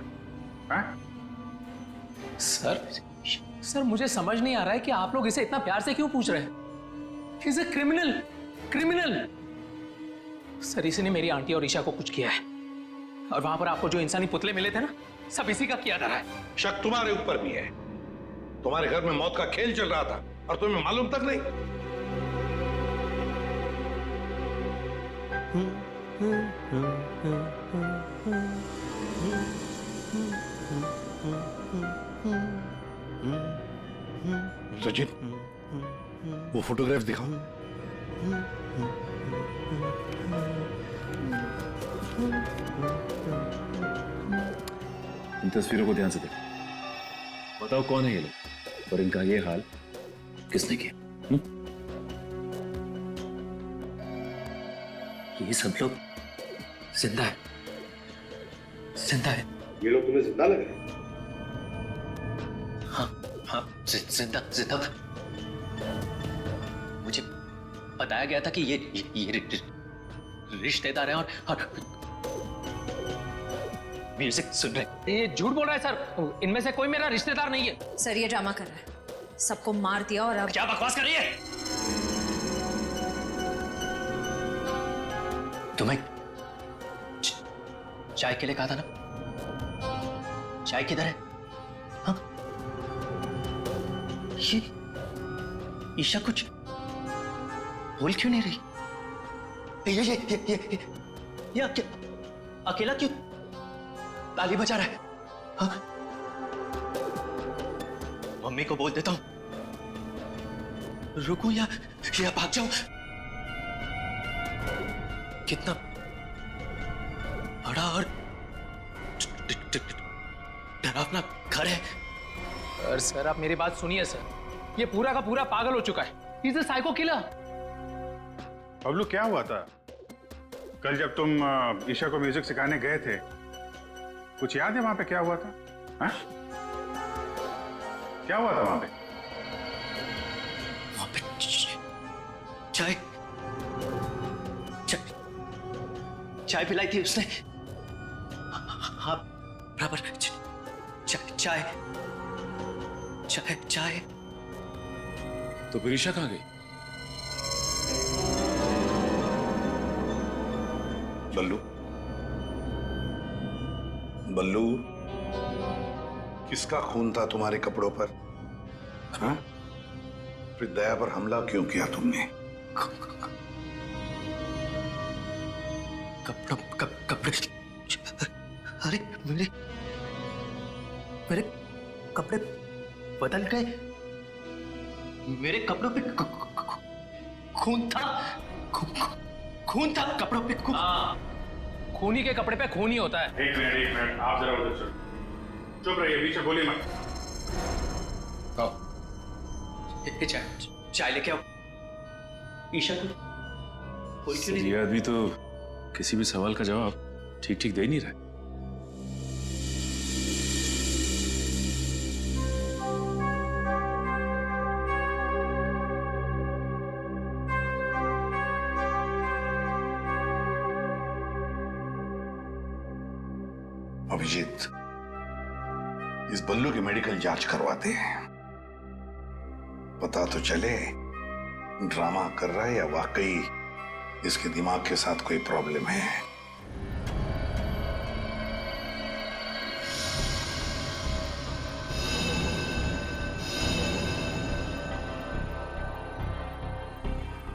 सर मुझे समझ नहीं आ रहा है कि आप लोग इसे इतना प्यार से क्यों पूछ रहे हैं? He is a criminal। Sir इसने मेरी आंटी और ईशा को कुछ किया है, और वहां पर आपको जो इंसानी पुतले मिले थे ना, सब इसी का किया जा रहा है। शक तुम्हारे ऊपर भी है। तुम्हारे घर में मौत का खेल चल रहा था और तुम्हें मालूम तक नहीं। सचिन, वो फोटोग्राफ दिखाओ। इन तस्वीरों को ध्यान से देखो, बताओ कौन है ये लोग और इनका ये हाल किसने किया? ये सब लोग जिंदा है, जिंदा है। ये लोग तुम्हें जिंदा लग रहे हैं? हाँ जिंदा। मुझे बताया गया था कि ये रिश्तेदार हैं और म्यूजिक सुन रहे। ये झूठ बोल रहा है सर, इनमें से कोई मेरा रिश्तेदार नहीं है। सर ये ड्रामा कर रहा है, सबको मार दिया और अब क्या बकवास कर रही है? तुम्हें चाय के लिए कहा था ना, चाय किधर है? हाँ? ये ईशा कुछ बोल क्यों नहीं रही? ये अकेला क्यों ताली बजा रहा है? हाँ? मम्मी को बोल देता हूं, रुकूं या भाग जाऊं? कितना बड़ा और डरावना घर है। सर आप मेरी बात सुनिए सर, ये पूरा का पूरा पागल हो चुका है। He's a psycho killer। Bablu क्या हुआ था कल जब तुम ईशा को म्यूजिक सिखाने गए थे? कुछ याद है वहां पे क्या हुआ था? हा? क्या हुआ था वहां पे? चाय पिलाई थी उसने। हाँ बराबर। चाय। तो फिर ईशा कहाँ गई? बल्लू, किसका खून था तुम्हारे कपड़ों पर? हाँ? फिर दया पर हमला क्यों किया तुमने? कपड़े अरे मेरे कपड़े बदल गए। मेरे कपड़ों पे खून था। खून था कपड़ों पे। खूनी के कपड़े पे खून ही होता है। एक मिनट आप जरा उधर चलो। चुप रहिए, पीछे बोलिए मत। चाय लेके आओ। ईशा को ये आदमी तो किसी भी सवाल का जवाब ठीक दे नहीं रहा। अभिजीत, इस बल्लू की मेडिकल जांच करवाते हैं, पता तो चले ड्रामा कर रहा है या वाकई इसके दिमाग के साथ कोई प्रॉब्लम है।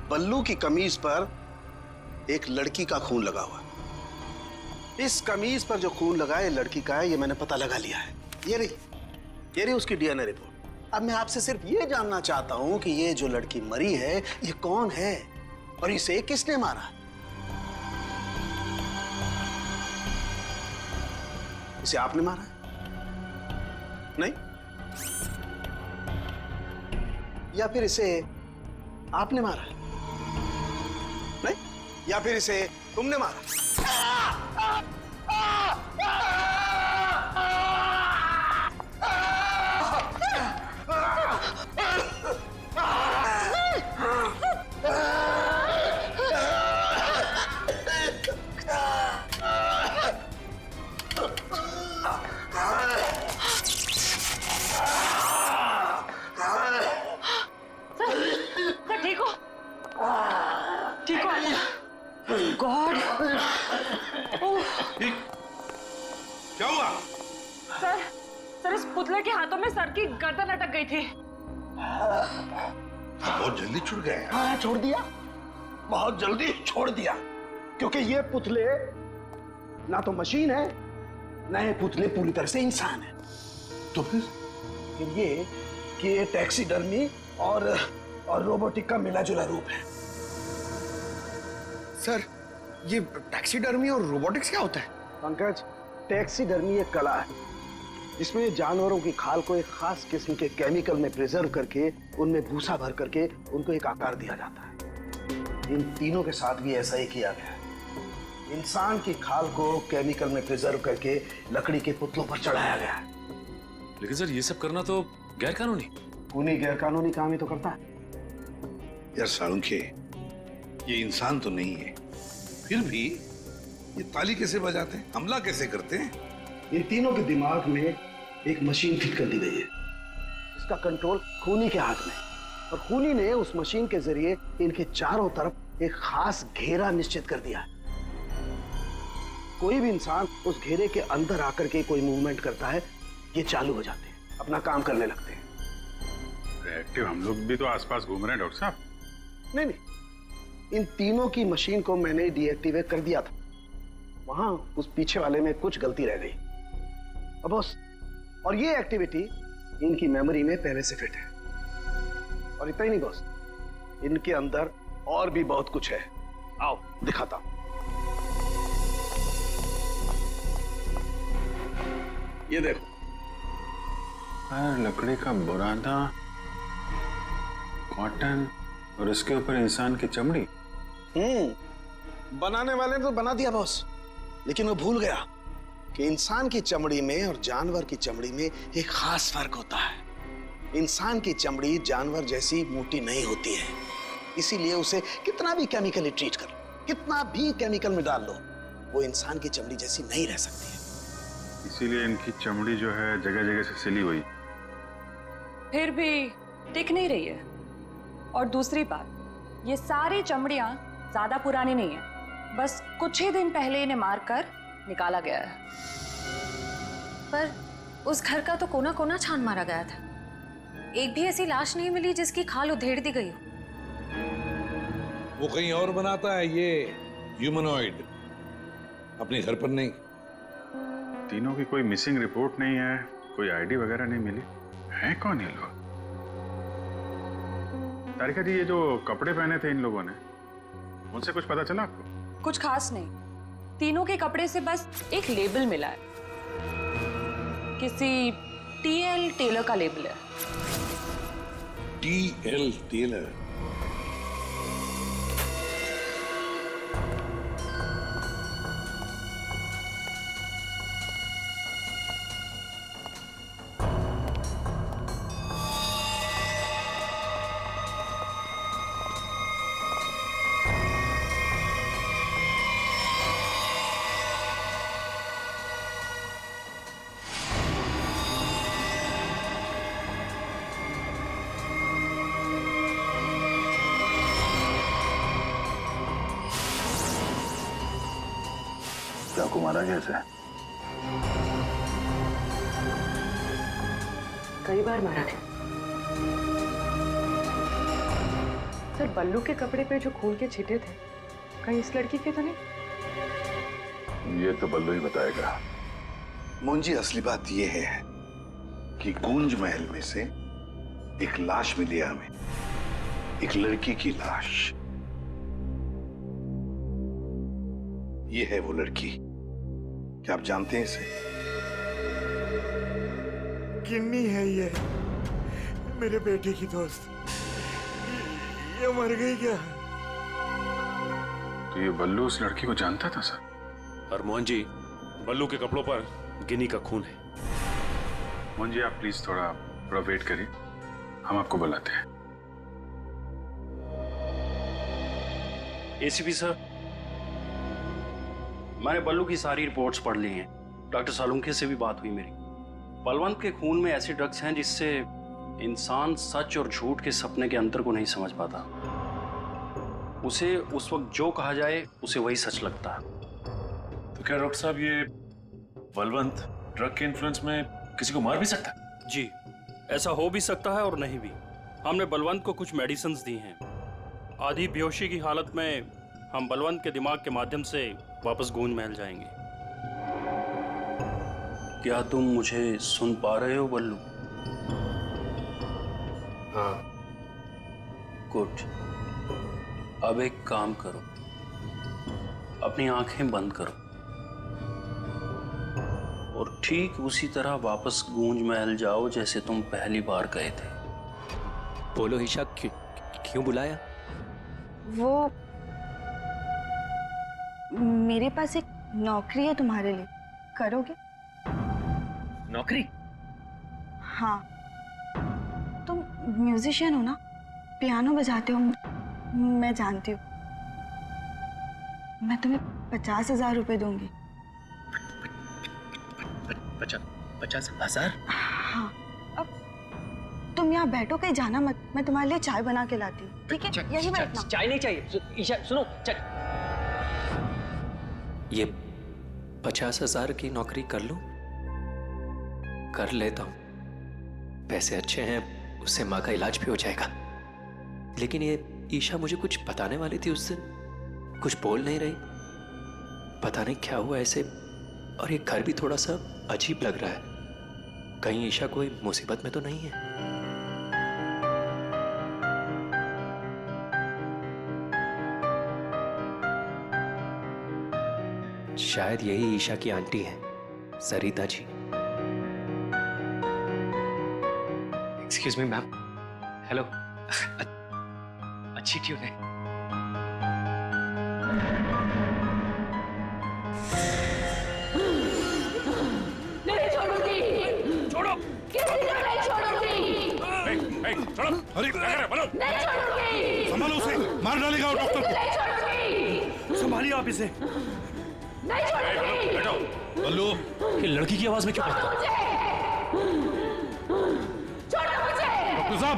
बल्लू की कमीज पर एक लड़की का खून लगा हुआ है। इस कमीज पर जो खून लगा है लड़की का है, ये मैंने पता लगा लिया है। ये रही उसकी डीएनए रिपोर्ट। अब मैं आपसे सिर्फ ये जानना चाहता हूं कि ये जो लड़की मरी है ये कौन है और इसे किसने मारा। इसे आपने मारा है? नहीं? या फिर इसे आपने मारा? नहीं? या फिर इसे तुमने मारा? ठीक हो? ठीक हो? गॉड! क्या हुआ? सर इस पुतले के हाथों में सर की गर्दन अटक गई थी। बहुत जल्दी छूट गए। हाँ, छोड़ दिया, बहुत जल्दी छोड़ दिया, क्योंकि ये पुतले ना तो मशीन है ना ये पुतले पूरी तरह से इंसान है। तो फिर ये टैक्सीडर्मी और रोबोटिक का मिला जुला रूप है। सर, ये टैक्सीडर्मी और रोबोटिक्स क्या होता है? पंकज, टैक्सीडर्मी एक कला है जिसमें जानवरों की खाल को एक खास किस्म के केमिकल में प्रिजर्व करके उनमें भूसा भर करके उनको एक आकार दिया जाता है। इन तीनों के साथ भी ऐसा ही किया गया है। इंसान की खाल को केमिकल में प्रिजर्व करके लकड़ी के पुतलों पर चढ़ाया गया है। लेकिन सर ये सब करना तो गैर कानूनी। उन्हीं गैर कानूनी काम ही तो करता है। यार सालुंखे, ये इंसान तो नहीं है, फिर भी ये ताली कैसे बजाते हैं, हमला कैसे करते हैं? इन तीनों के दिमाग में एक मशीन फिट कर दी गई है। इसका कंट्रोल खूनी के हाथ में, और खूनी ने उस मशीन के जरिए इनके चारों तरफ एक खास घेरा निश्चित कर दिया है। कोई भी इंसान उस घेरे के अंदर आकर के कोई मूवमेंट करता है, ये चालू हो जाते हैं, अपना काम करने लगते हैं। एक्टिव हम लोग भी तो आसपास घूम रहे हैं डॉक्टर साहब। नहीं, इन तीनों की मशीन को मैंने डीएक्टिवेट कर दिया था। वहां उस पीछे वाले में कुछ गलती रह गई। अब बॉस, और ये एक्टिविटी इनकी मेमोरी में पहले से फिट है। और इतना ही नहीं बॉस, इनके अंदर और भी बहुत कुछ है। आओ दिखाता हूं। ये देखो। लकड़ी का बुरादा, कॉटन और उसके ऊपर इंसान की चमड़ी। बनाने वाले ने तो बना दिया बॉस, लेकिन वो भूल गया कि इंसान की चमड़ी में और जानवर की चमड़ी में एक खास फर्क होता है। इंसान की चमड़ी जानवर जैसी मोटी नहीं होती है, इसीलिए उसे कितना भी केमिकली ट्रीट कर लो, कितना भी केमिकल में डाल लो, वो इंसान की चमड़ी जैसी नहीं रह सकती है। इसीलिए इनकी चमड़ी जो है जगह जगह से सिली हुई। फिर भी टिक नहीं रही है। और दूसरी बात, ये सारी चमड़ियां ज्यादा पुरानी नहीं है, बस कुछ ही दिन पहले इन्हें मारकर निकाला गया है। पर उस घर का तो कोना कोना छान मारा गया था। एक भी ऐसी लाश नहीं मिली जिसकी खाल उधेड़ दी गई हो। वो कहीं और बनाता है ये ह्यूमनॉइड, अपने घर पर नहीं। तीनों की कोई मिसिंग रिपोर्ट नहीं है, कोई आईडी वगैरह नहीं मिली। है कौन ये लोग? तारिका जी, ये जो कपड़े पहने थे इन लोगों ने, उनसे कुछ पता चला आपको? कुछ खास नहीं, तीनों के कपड़े से बस एक लेबल मिला है, किसी टीएल टेलर का लेबल है। TL tailor? मारा कैसे? कई बार मारा है सर। बल्लू के कपड़े पे जो खून के छींटे थे, कहीं इस लड़की के तो नहीं? ये तो बल्लू ही बताएगा। मुंजी, असली बात ये है कि गूंज महल में से एक लाश मिली है हमें, एक लड़की की लाश। ये है वो लड़की। क्या आप जानते हैं इसे? किन्नी है ये, मेरे बेटे की दोस्त। ये मर गई क्या? तो ये बल्लू उस लड़की को जानता था सर? और मोहन जी, बल्लू के कपड़ों पर गिनी का खून है। मोहन जी, आप प्लीज थोड़ा वेट करिए, हम आपको बुलाते हैं। एसीपी सर, मैंने बल्लू की सारी रिपोर्ट्स पढ़ ली हैं। डॉक्टर सालुंखे से भी बात हुई मेरी। बलवंत के खून में ऐसे ड्रग्स हैं जिससे इंसान सच और झूठ के सपने के अंतर को नहीं समझ पाता। उसे उस वक्त जो कहा जाए उसे वही सच लगता है। तो क्या डॉक्टर साहब, ये बलवंत ड्रग के इन्फ्लुएंस में किसी को मार भी सकता है? जी, ऐसा हो भी सकता है और नहीं भी। हमने बलवंत को कुछ मेडिसिन्स दी हैं। आधी बेहोशी की हालत में हम बलवंत के दिमाग के माध्यम से वापस गूंज महल जाएंगे। क्या तुम मुझे सुन पा रहे हो बल्लू? हाँ। गुड। अब एक काम करो, अपनी आंखें बंद करो और ठीक उसी तरह वापस गूंज महल जाओ जैसे तुम पहली बार गए थे। बोलो ईशा, क्यों बुलाया? वो मेरे पास एक नौकरी है तुम्हारे लिए, करोगे? नौकरी? हाँ, तुम म्यूजिशियन हो ना, पियानो बजाते हो, मैं जानती हूँ। मैं तुम्हें 50,000 रुपए दूंगी। 50,000? हाँ, अब तुम यहाँ बैठो, कहीं जाना मत, मैं तुम्हारे लिए चाय बना के लाती हूँ, ठीक है? यही बैठना। चाय नहीं चाहिए ईशा, सुनो। ये 50,000 की नौकरी कर लूं? कर लेता हूं, पैसे अच्छे हैं, उससे माँ का इलाज भी हो जाएगा। लेकिन ये ईशा मुझे कुछ बताने वाली थी उस दिन, कुछ बोल नहीं रही। पता नहीं क्या हुआ ऐसे, और ये घर भी थोड़ा सा अजीब लग रहा है। कहीं ईशा कोई मुसीबत में तो नहीं है? शायद यही ईशा की आंटी है, Sarita ji. Excuse me ma'am. Hello. अच्छी ट्यून है। नहीं छोड़ूंगी। छोड़ो। किसी को नहीं छोड़ूंगी। छोड़ो। अरे क्या कर रहे हो? बोलो। नहीं छोड़ूंगी। संभालो उसे, मार डालेगा वो डॉक्टर को। नहीं छोड़ूंगी। संभालिए आप इसे। नहीं छोड़ूंगी। बैठो। बल्लू, ये लड़की की आवाज में क्यों छोड़ो मुझे। छोड़ो मुझे। डॉक्टर साहब,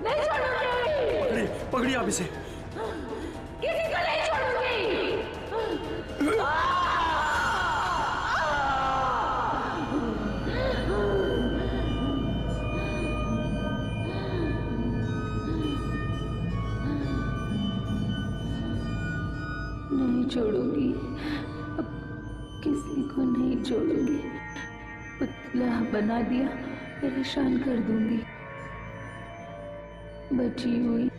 नहीं छोड़ूंगी। पकड़िए आप इसे। किसी को नहीं छोड़ूंगी। नहीं छोड़ूंगी, अब किसी को नहीं छोड़ूंगी। पुतला बना दिया, परेशान कर दूंगी। बची हुई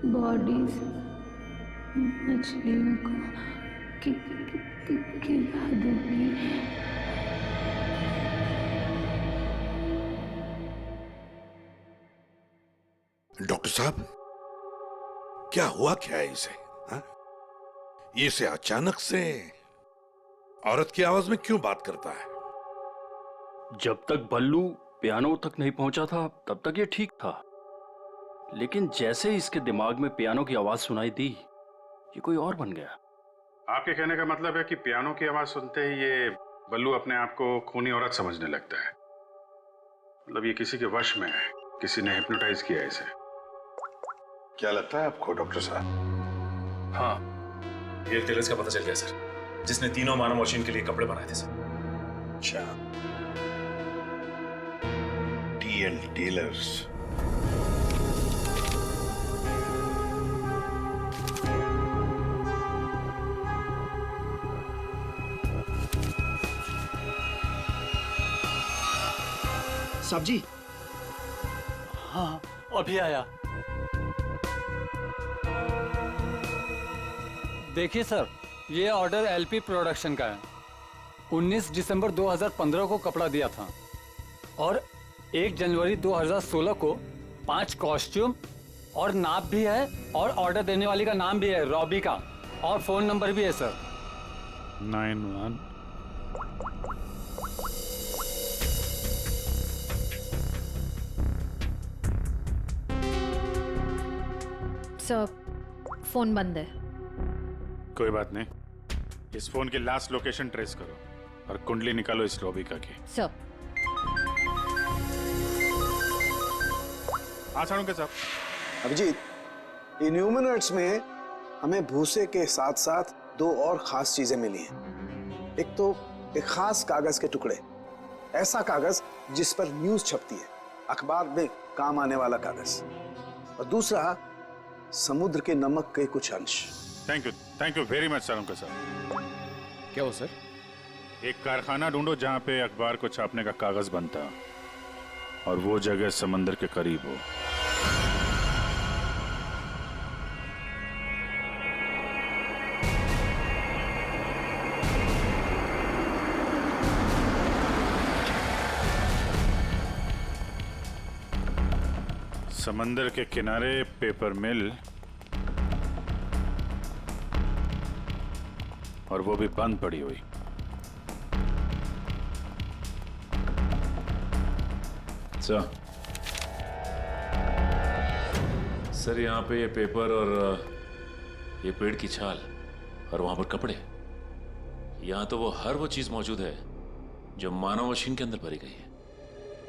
बॉडीज मछलियों को खिला दूंगी। डॉक्टर साहब, क्या हुआ क्या है इसे? हाँ? ये इसे अचानक से औरत की आवाज में क्यों बात करता है? जब तक बल्लू पियानो तक नहीं पहुंचा था तब तक ये ठीक था, लेकिन जैसे ही इसके दिमाग में पियानो की आवाज सुनाई दी, ये कोई और बन गया। आपके कहने का मतलब है कि पियानो की आवाज सुनते ही ये बल्लू अपने आप को खूनी औरत समझने लगता है। मतलब ये किसी के वश में है, किसी ने हिप्नोटाइज किया है इसे। क्या लगता है आपको डॉक्टर साहब? हाँ, ये टेलर्स का पता चल गया सर। जिसने तीनों मानव मशीन के लिए कपड़े बनाए थे सर। अच्छा, टीएल टेलर्स। साहब जी। हाँ, अभी आया। देखिए सर, ये ऑर्डर एलपी प्रोडक्शन का है। 19 दिसंबर 2015 को कपड़ा दिया था और 1 जनवरी 2016 को 5 कॉस्ट्यूम और नाप भी है और ऑर्डर देने वाली का नाम भी है, रॉबी का, और फोन नंबर भी है सर। 91 सर, फोन बंद है। कोई बात नहीं, इस फोन की लास्ट लोकेशन ट्रेस करो और कुंडली निकालो इस रॉबिका की। सर। हाँ सालुंखे साहब। अभिजीत, इन ह्यूमन अर्ट्स में हमें भूसे के साथ साथ 2 और खास चीजें मिली हैं। एक तो एक खास कागज के टुकड़े, ऐसा कागज जिस पर न्यूज छपती है, अखबार में काम आने वाला कागज, और दूसरा समुद्र के नमक के कुछ अंश। Thank you very much Salunkhe साहब। क्या हो सर? एक कारखाना ढूंढो जहां पे अखबार को छापने का कागज बनता और वो जगह समंदर के करीब हो। समंदर के किनारे पेपर मिल, और वो भी बंद पड़ी हुई। सर यहाँ पे ये पेपर और ये पेड़ की छाल और वहां पर कपड़े, यहाँ तो वो हर वो चीज मौजूद है जो मानव मशीन के अंदर भरी गई है।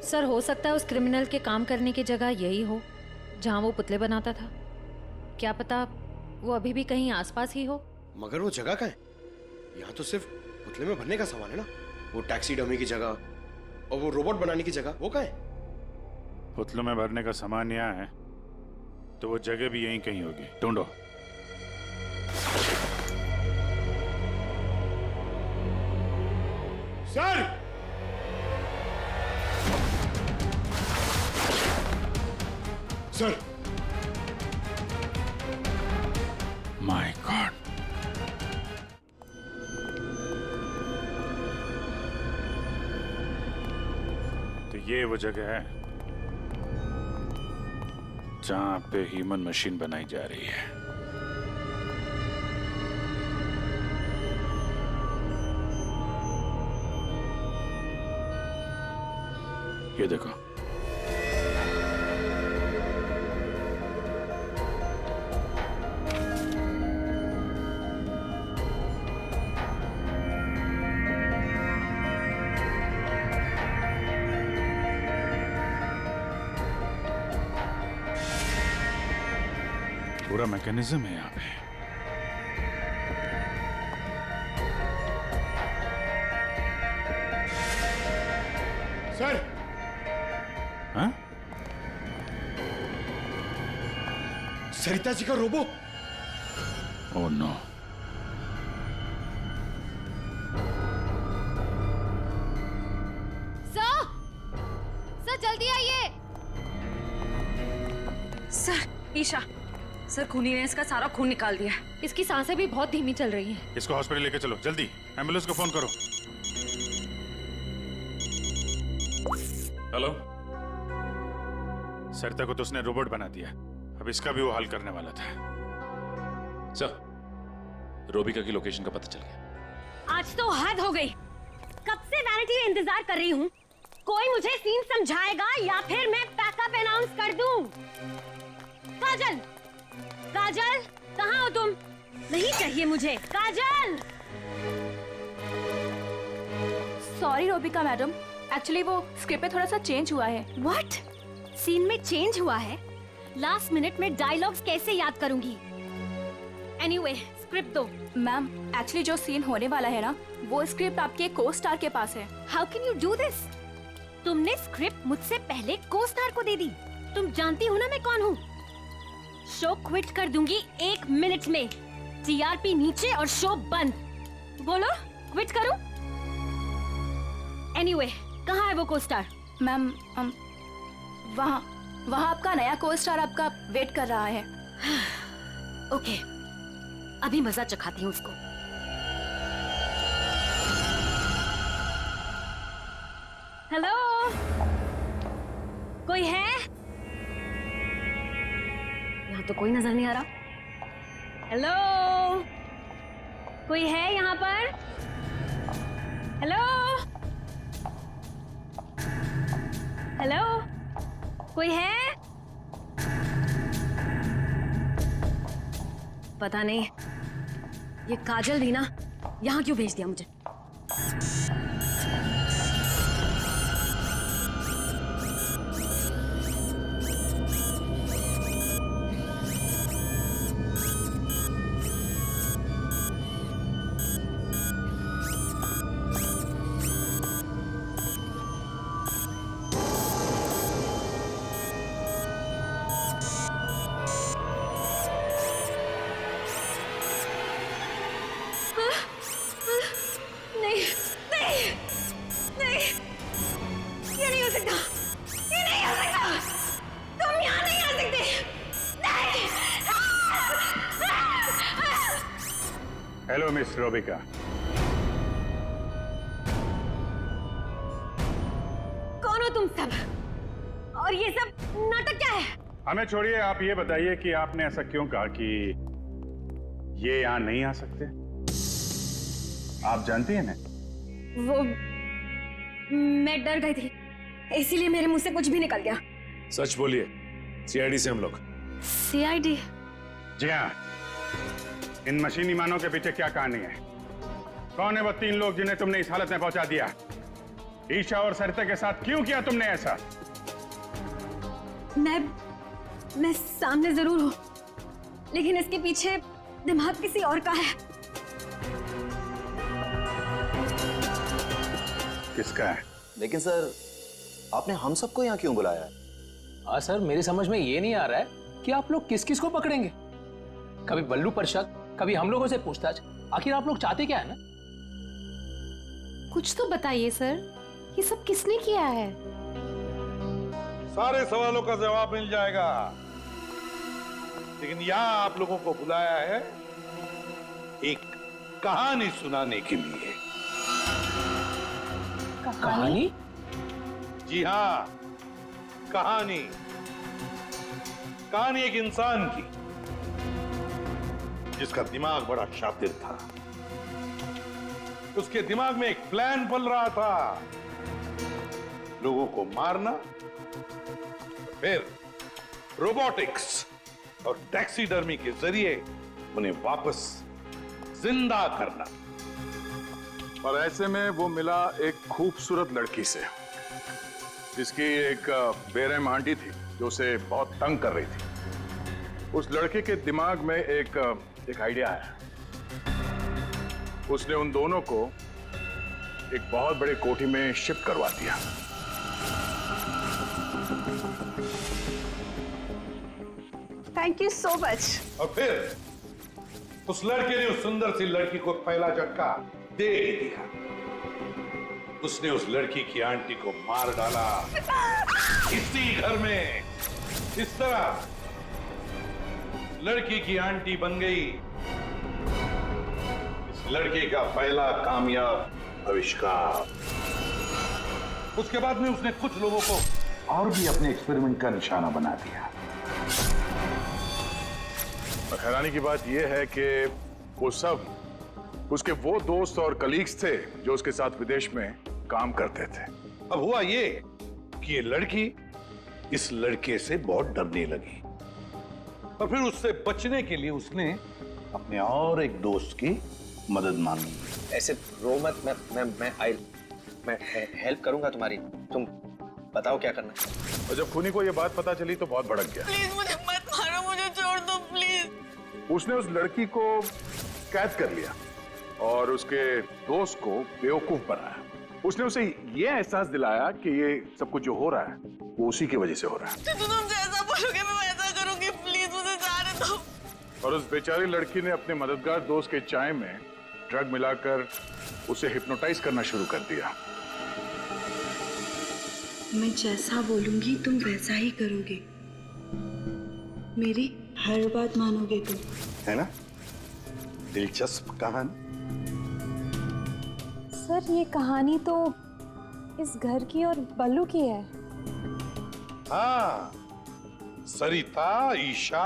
सर, हो सकता है उस क्रिमिनल के काम करने की जगह यही हो जहां वो पुतले बनाता था। क्या पता वो अभी भी कहीं आसपास ही हो। मगर वो जगह कहाँ है? यहाँ तो सिर्फ पुतले में भरने का सामान है ना। वो टैक्सी डमी की जगह और वो रोबोट बनाने की जगह, वो कहाँ है? पुतलों में भरने का सामान यहाँ है तो वो जगह भी यहीं कहीं होगी, ढूंढो। सर! सर! माय गॉड, तो ये वो जगह है जहां पे ह्यूमन मशीन बनाई जा रही है। ये देखो, पूरा मैकेनिज्म है यहाँ पे। सर! हाँ? सरिता जी का रोबो। Oh no. सर जल्दी आइए। सर, ईशा, सर खूनी ने इसका सारा खून निकाल दिया है। इसकी सांसें भी बहुत धीमी चल रही हैं। इसको हॉस्पिटल लेके चलो जल्दी, एम्बुलेंस को फोन करो। हेलो, सरिता को तो उसने रोबोट बना दिया, अब इसका भी वो हल करने वाला था। सर, रोबिका की लोकेशन का पता चल गया। आज तो हद हो गई। कब से वैनिटी में इंतजार कर रही हूँ। कोई मुझे सीन समझाएगा या फिर मैं पैकअप अनाउंस कर दूं। काजल, काजल, कहाँ हो तुम? नहीं चाहिए मुझे काजल। सॉरी रोबिका मैडम, एक्चुअली वो स्क्रिप्ट में थोड़ा सा चेंज हुआ है। व्हाट? सीन में चेंज हुआ है? लास्ट मिनट में डायलॉग्स कैसे याद करूंगी? एनीवे, स्क्रिप्ट दो। मैम एक्चुअली जो सीन होने वाला है ना, वो स्क्रिप्ट आपके को स्टार के पास है। How can you do this? तुमने स्क्रिप्ट मुझसे पहले को स्टार को दे दी। तुम जानती हो ना मैं कौन हूँ। शो क्विट कर दूंगी 1 मिनट में। टीआरपी नीचे और शो बंद। बोलो क्विट करूं? एनीवे, कहाँ है वो को स्टार? मैम वहाँ आपका नया को स्टार आपका वेट कर रहा है। ओके, अभी मजा चखाती हूँ उसको। हेलो, कोई है? यहाँ तो कोई नजर नहीं आ रहा। हेलो, कोई है यहाँ पर? हेलो, हेलो, कोई है? पता नहीं ये काजल भी ना यहाँ क्यों भेज दिया मुझे। Hello miss Robika. कौन हो तुम सब? और ये सब नाटक क्या है? हमें छोड़िए, आप ये बताइए कि आपने ऐसा क्यों कहा कि ये यहाँ नहीं आ सकते? आप जानती हैं ना? वो मैं डर गई थी, इसीलिए मेरे मुंह से कुछ भी निकल गया। सच बोलिए, सीआईडी से हम लोग। सीआईडी? जी हाँ। इन मशीनी मानों के पीछे क्या कहानी है? कौन है वो 3 लोग जिन्हें तुमने इस हालत में पहुंचा दिया? ईशा और सरिता के साथ क्यों किया तुमने ऐसा? मैं सामने जरूर हूं, लेकिन इसके पीछे दिमाग किसी और का है। किसका है? लेकिन सर, आपने हम सबको यहाँ क्यों बुलाया है? हाँ सर, मेरी समझ में ये नहीं आ रहा है कि आप लोग किस किस को पकड़ेंगे। कभी बल्लू पर शक, कभी हम लोगों से पूछताछ। आखिर आप लोग चाहते क्या है ना? कुछ तो बताइए सर, ये सब किसने किया है? सारे सवालों का जवाब मिल जाएगा, लेकिन यहाँ आप लोगों को बुलाया है एक कहानी सुनाने के लिए। कहानी? जी हाँ, कहानी। कहानी एक इंसान की जिसका दिमाग बड़ा शातिर था। उसके दिमाग में एक प्लान पल रहा था, लोगों को मारना, फिर रोबोटिक्स और टैक्सीडर्मी के जरिए उन्हें वापस जिंदा करना। और ऐसे में वो मिला एक खूबसूरत लड़की से, जिसकी एक बेरहम आंटी थी जो उसे बहुत तंग कर रही थी। उस लड़के के दिमाग में एक आइडिया आया। उसने उन दोनों को एक बहुत बड़े कोठी में शिफ्ट करवा दिया। Thank you so much. और फिर उस लड़के ने उस सुंदर सी लड़की को पहला झटका दे ही दिया। उसने उस लड़की की आंटी को मार डाला इसी घर में। इस तरह लड़की की आंटी बन गई इस लड़के का पहला कामयाब आविष्कार। उसके बाद में उसने कुछ लोगों को और भी अपने एक्सपेरिमेंट का निशाना बना दिया। हैरानी की बात यह है कि वो सब उसके वो दोस्त और कलीग्स थे जो उसके साथ विदेश में काम करते थे। अब हुआ ये कि ये लड़की इस लड़के से बहुत डरने लगी और फिर उससे बचने के लिए उसने अपने और एक दोस्त की मदद मांगी। ऐसे रो मत, मैं हेल्प करूंगा तुम्हारी। तुम बताओ क्या करना है। और जब खूनी को ये बात पता चली तो बहुत भड़क गया। प्लीज मुझे मत मारो, मुझे छोड़ दो प्लीज। उसने उस लड़की को कैद कर लिया और उसके दोस्त को बेवकूफ बनाया। उसने उसे ये एहसास दिलाया कि ये सब कुछ जो हो रहा है वो उसी की वजह से हो रहा है। तो तुम जैसा बोलोगे मैं वैसा करूंगी, प्लीज मुझे जाने दो। और उस बेचारी लड़की ने अपने मददगार दोस्त के चाय में ड्रग मिलाकर उसे हिप्नोटाइज करना शुरू कर दिया। मैं जैसा बोलूंगी तुम वैसा ही करोगे, मेरी हर बात मानोगे तुम, है ना? दिलचस्प कहानी। सर ये कहानी तो इस घर की और बल्लू की है। हाँ, सरिता, ईशा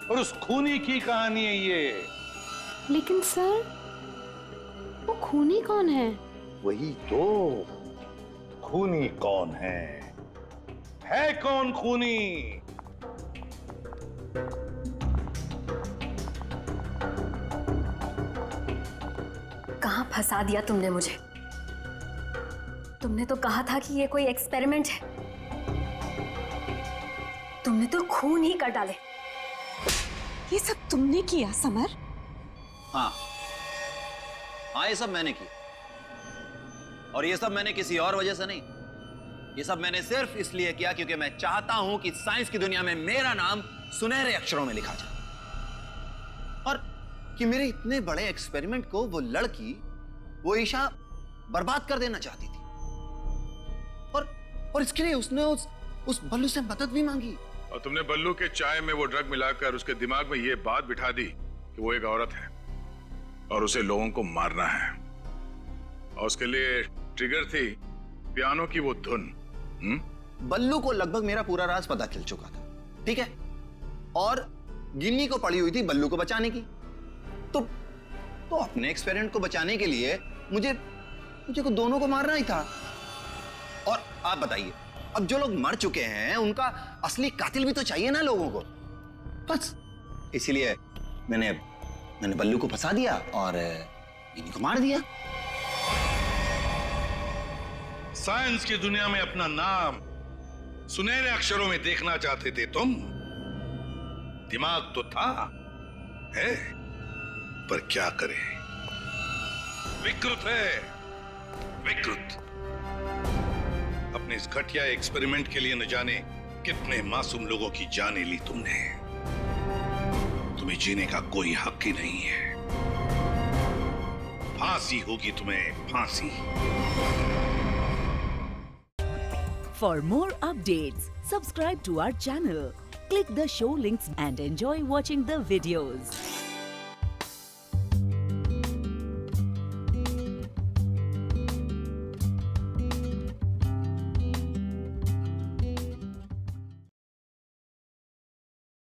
और उस खूनी की कहानी है ये। लेकिन सर वो खूनी कौन है? वही तो, खूनी कौन है कौन खूनी? कहाँ फंसा दिया तुमने मुझे? तुमने तो कहा था कि ये कोई एक्सपेरिमेंट है, तुमने तो खून ही कर डाले। ये सब तुमने किया समर? हाँ, ये सब मैंने किया, और ये सब मैंने किसी और वजह से नहीं। ये सब मैंने सिर्फ इसलिए किया क्योंकि मैं चाहता हूं कि साइंस की दुनिया में मेरा नाम सुनहरे अक्षरों में लिखा जाए, और कि मेरे इतने बड़े एक्सपेरिमेंट को वो लड़की, वो ईशा बर्बाद कर देना चाहती थी, और इसके लिए उसने उस बल्लू से मदद भी मांगी। और तुमने बल्लू के चाय में वो ड्रग मिलाकर उसके दिमाग में ये बात बिठा दी कि वो एक औरत है और उसे लोगों को मारना है, और उसके लिए ट्रिगर थी पियानो की वो धुन। बल्लू को लगभग मेरा पूरा राज पता चल चुका था, ठीक है, और गिन्नी को पड़ी हुई थी बल्लू को बचाने की। तो अपने एक्सपेरिमेंट को बचाने के लिए मुझे को दोनों को मारना ही था। और आप बताइए, अब जो लोग मर चुके हैं उनका असली कातिल भी तो चाहिए ना लोगों को। बस इसीलिए मैंने बल्लू को फंसा दिया और गिन्नी को मार दिया। साइंस की दुनिया में अपना नाम सुनहरे अक्षरों में देखना चाहते थे तुम। दिमाग तो था, है, पर क्या करें, विकृत है, विकृत। अपने इस घटिया एक्सपेरिमेंट के लिए न जाने कितने मासूम लोगों की जानें ली तुमने। तुम्हें जीने का कोई हक ही नहीं है। फांसी होगी तुम्हें, फांसी। For more updates, subscribe to our channel, click the show links and enjoy watching the videos.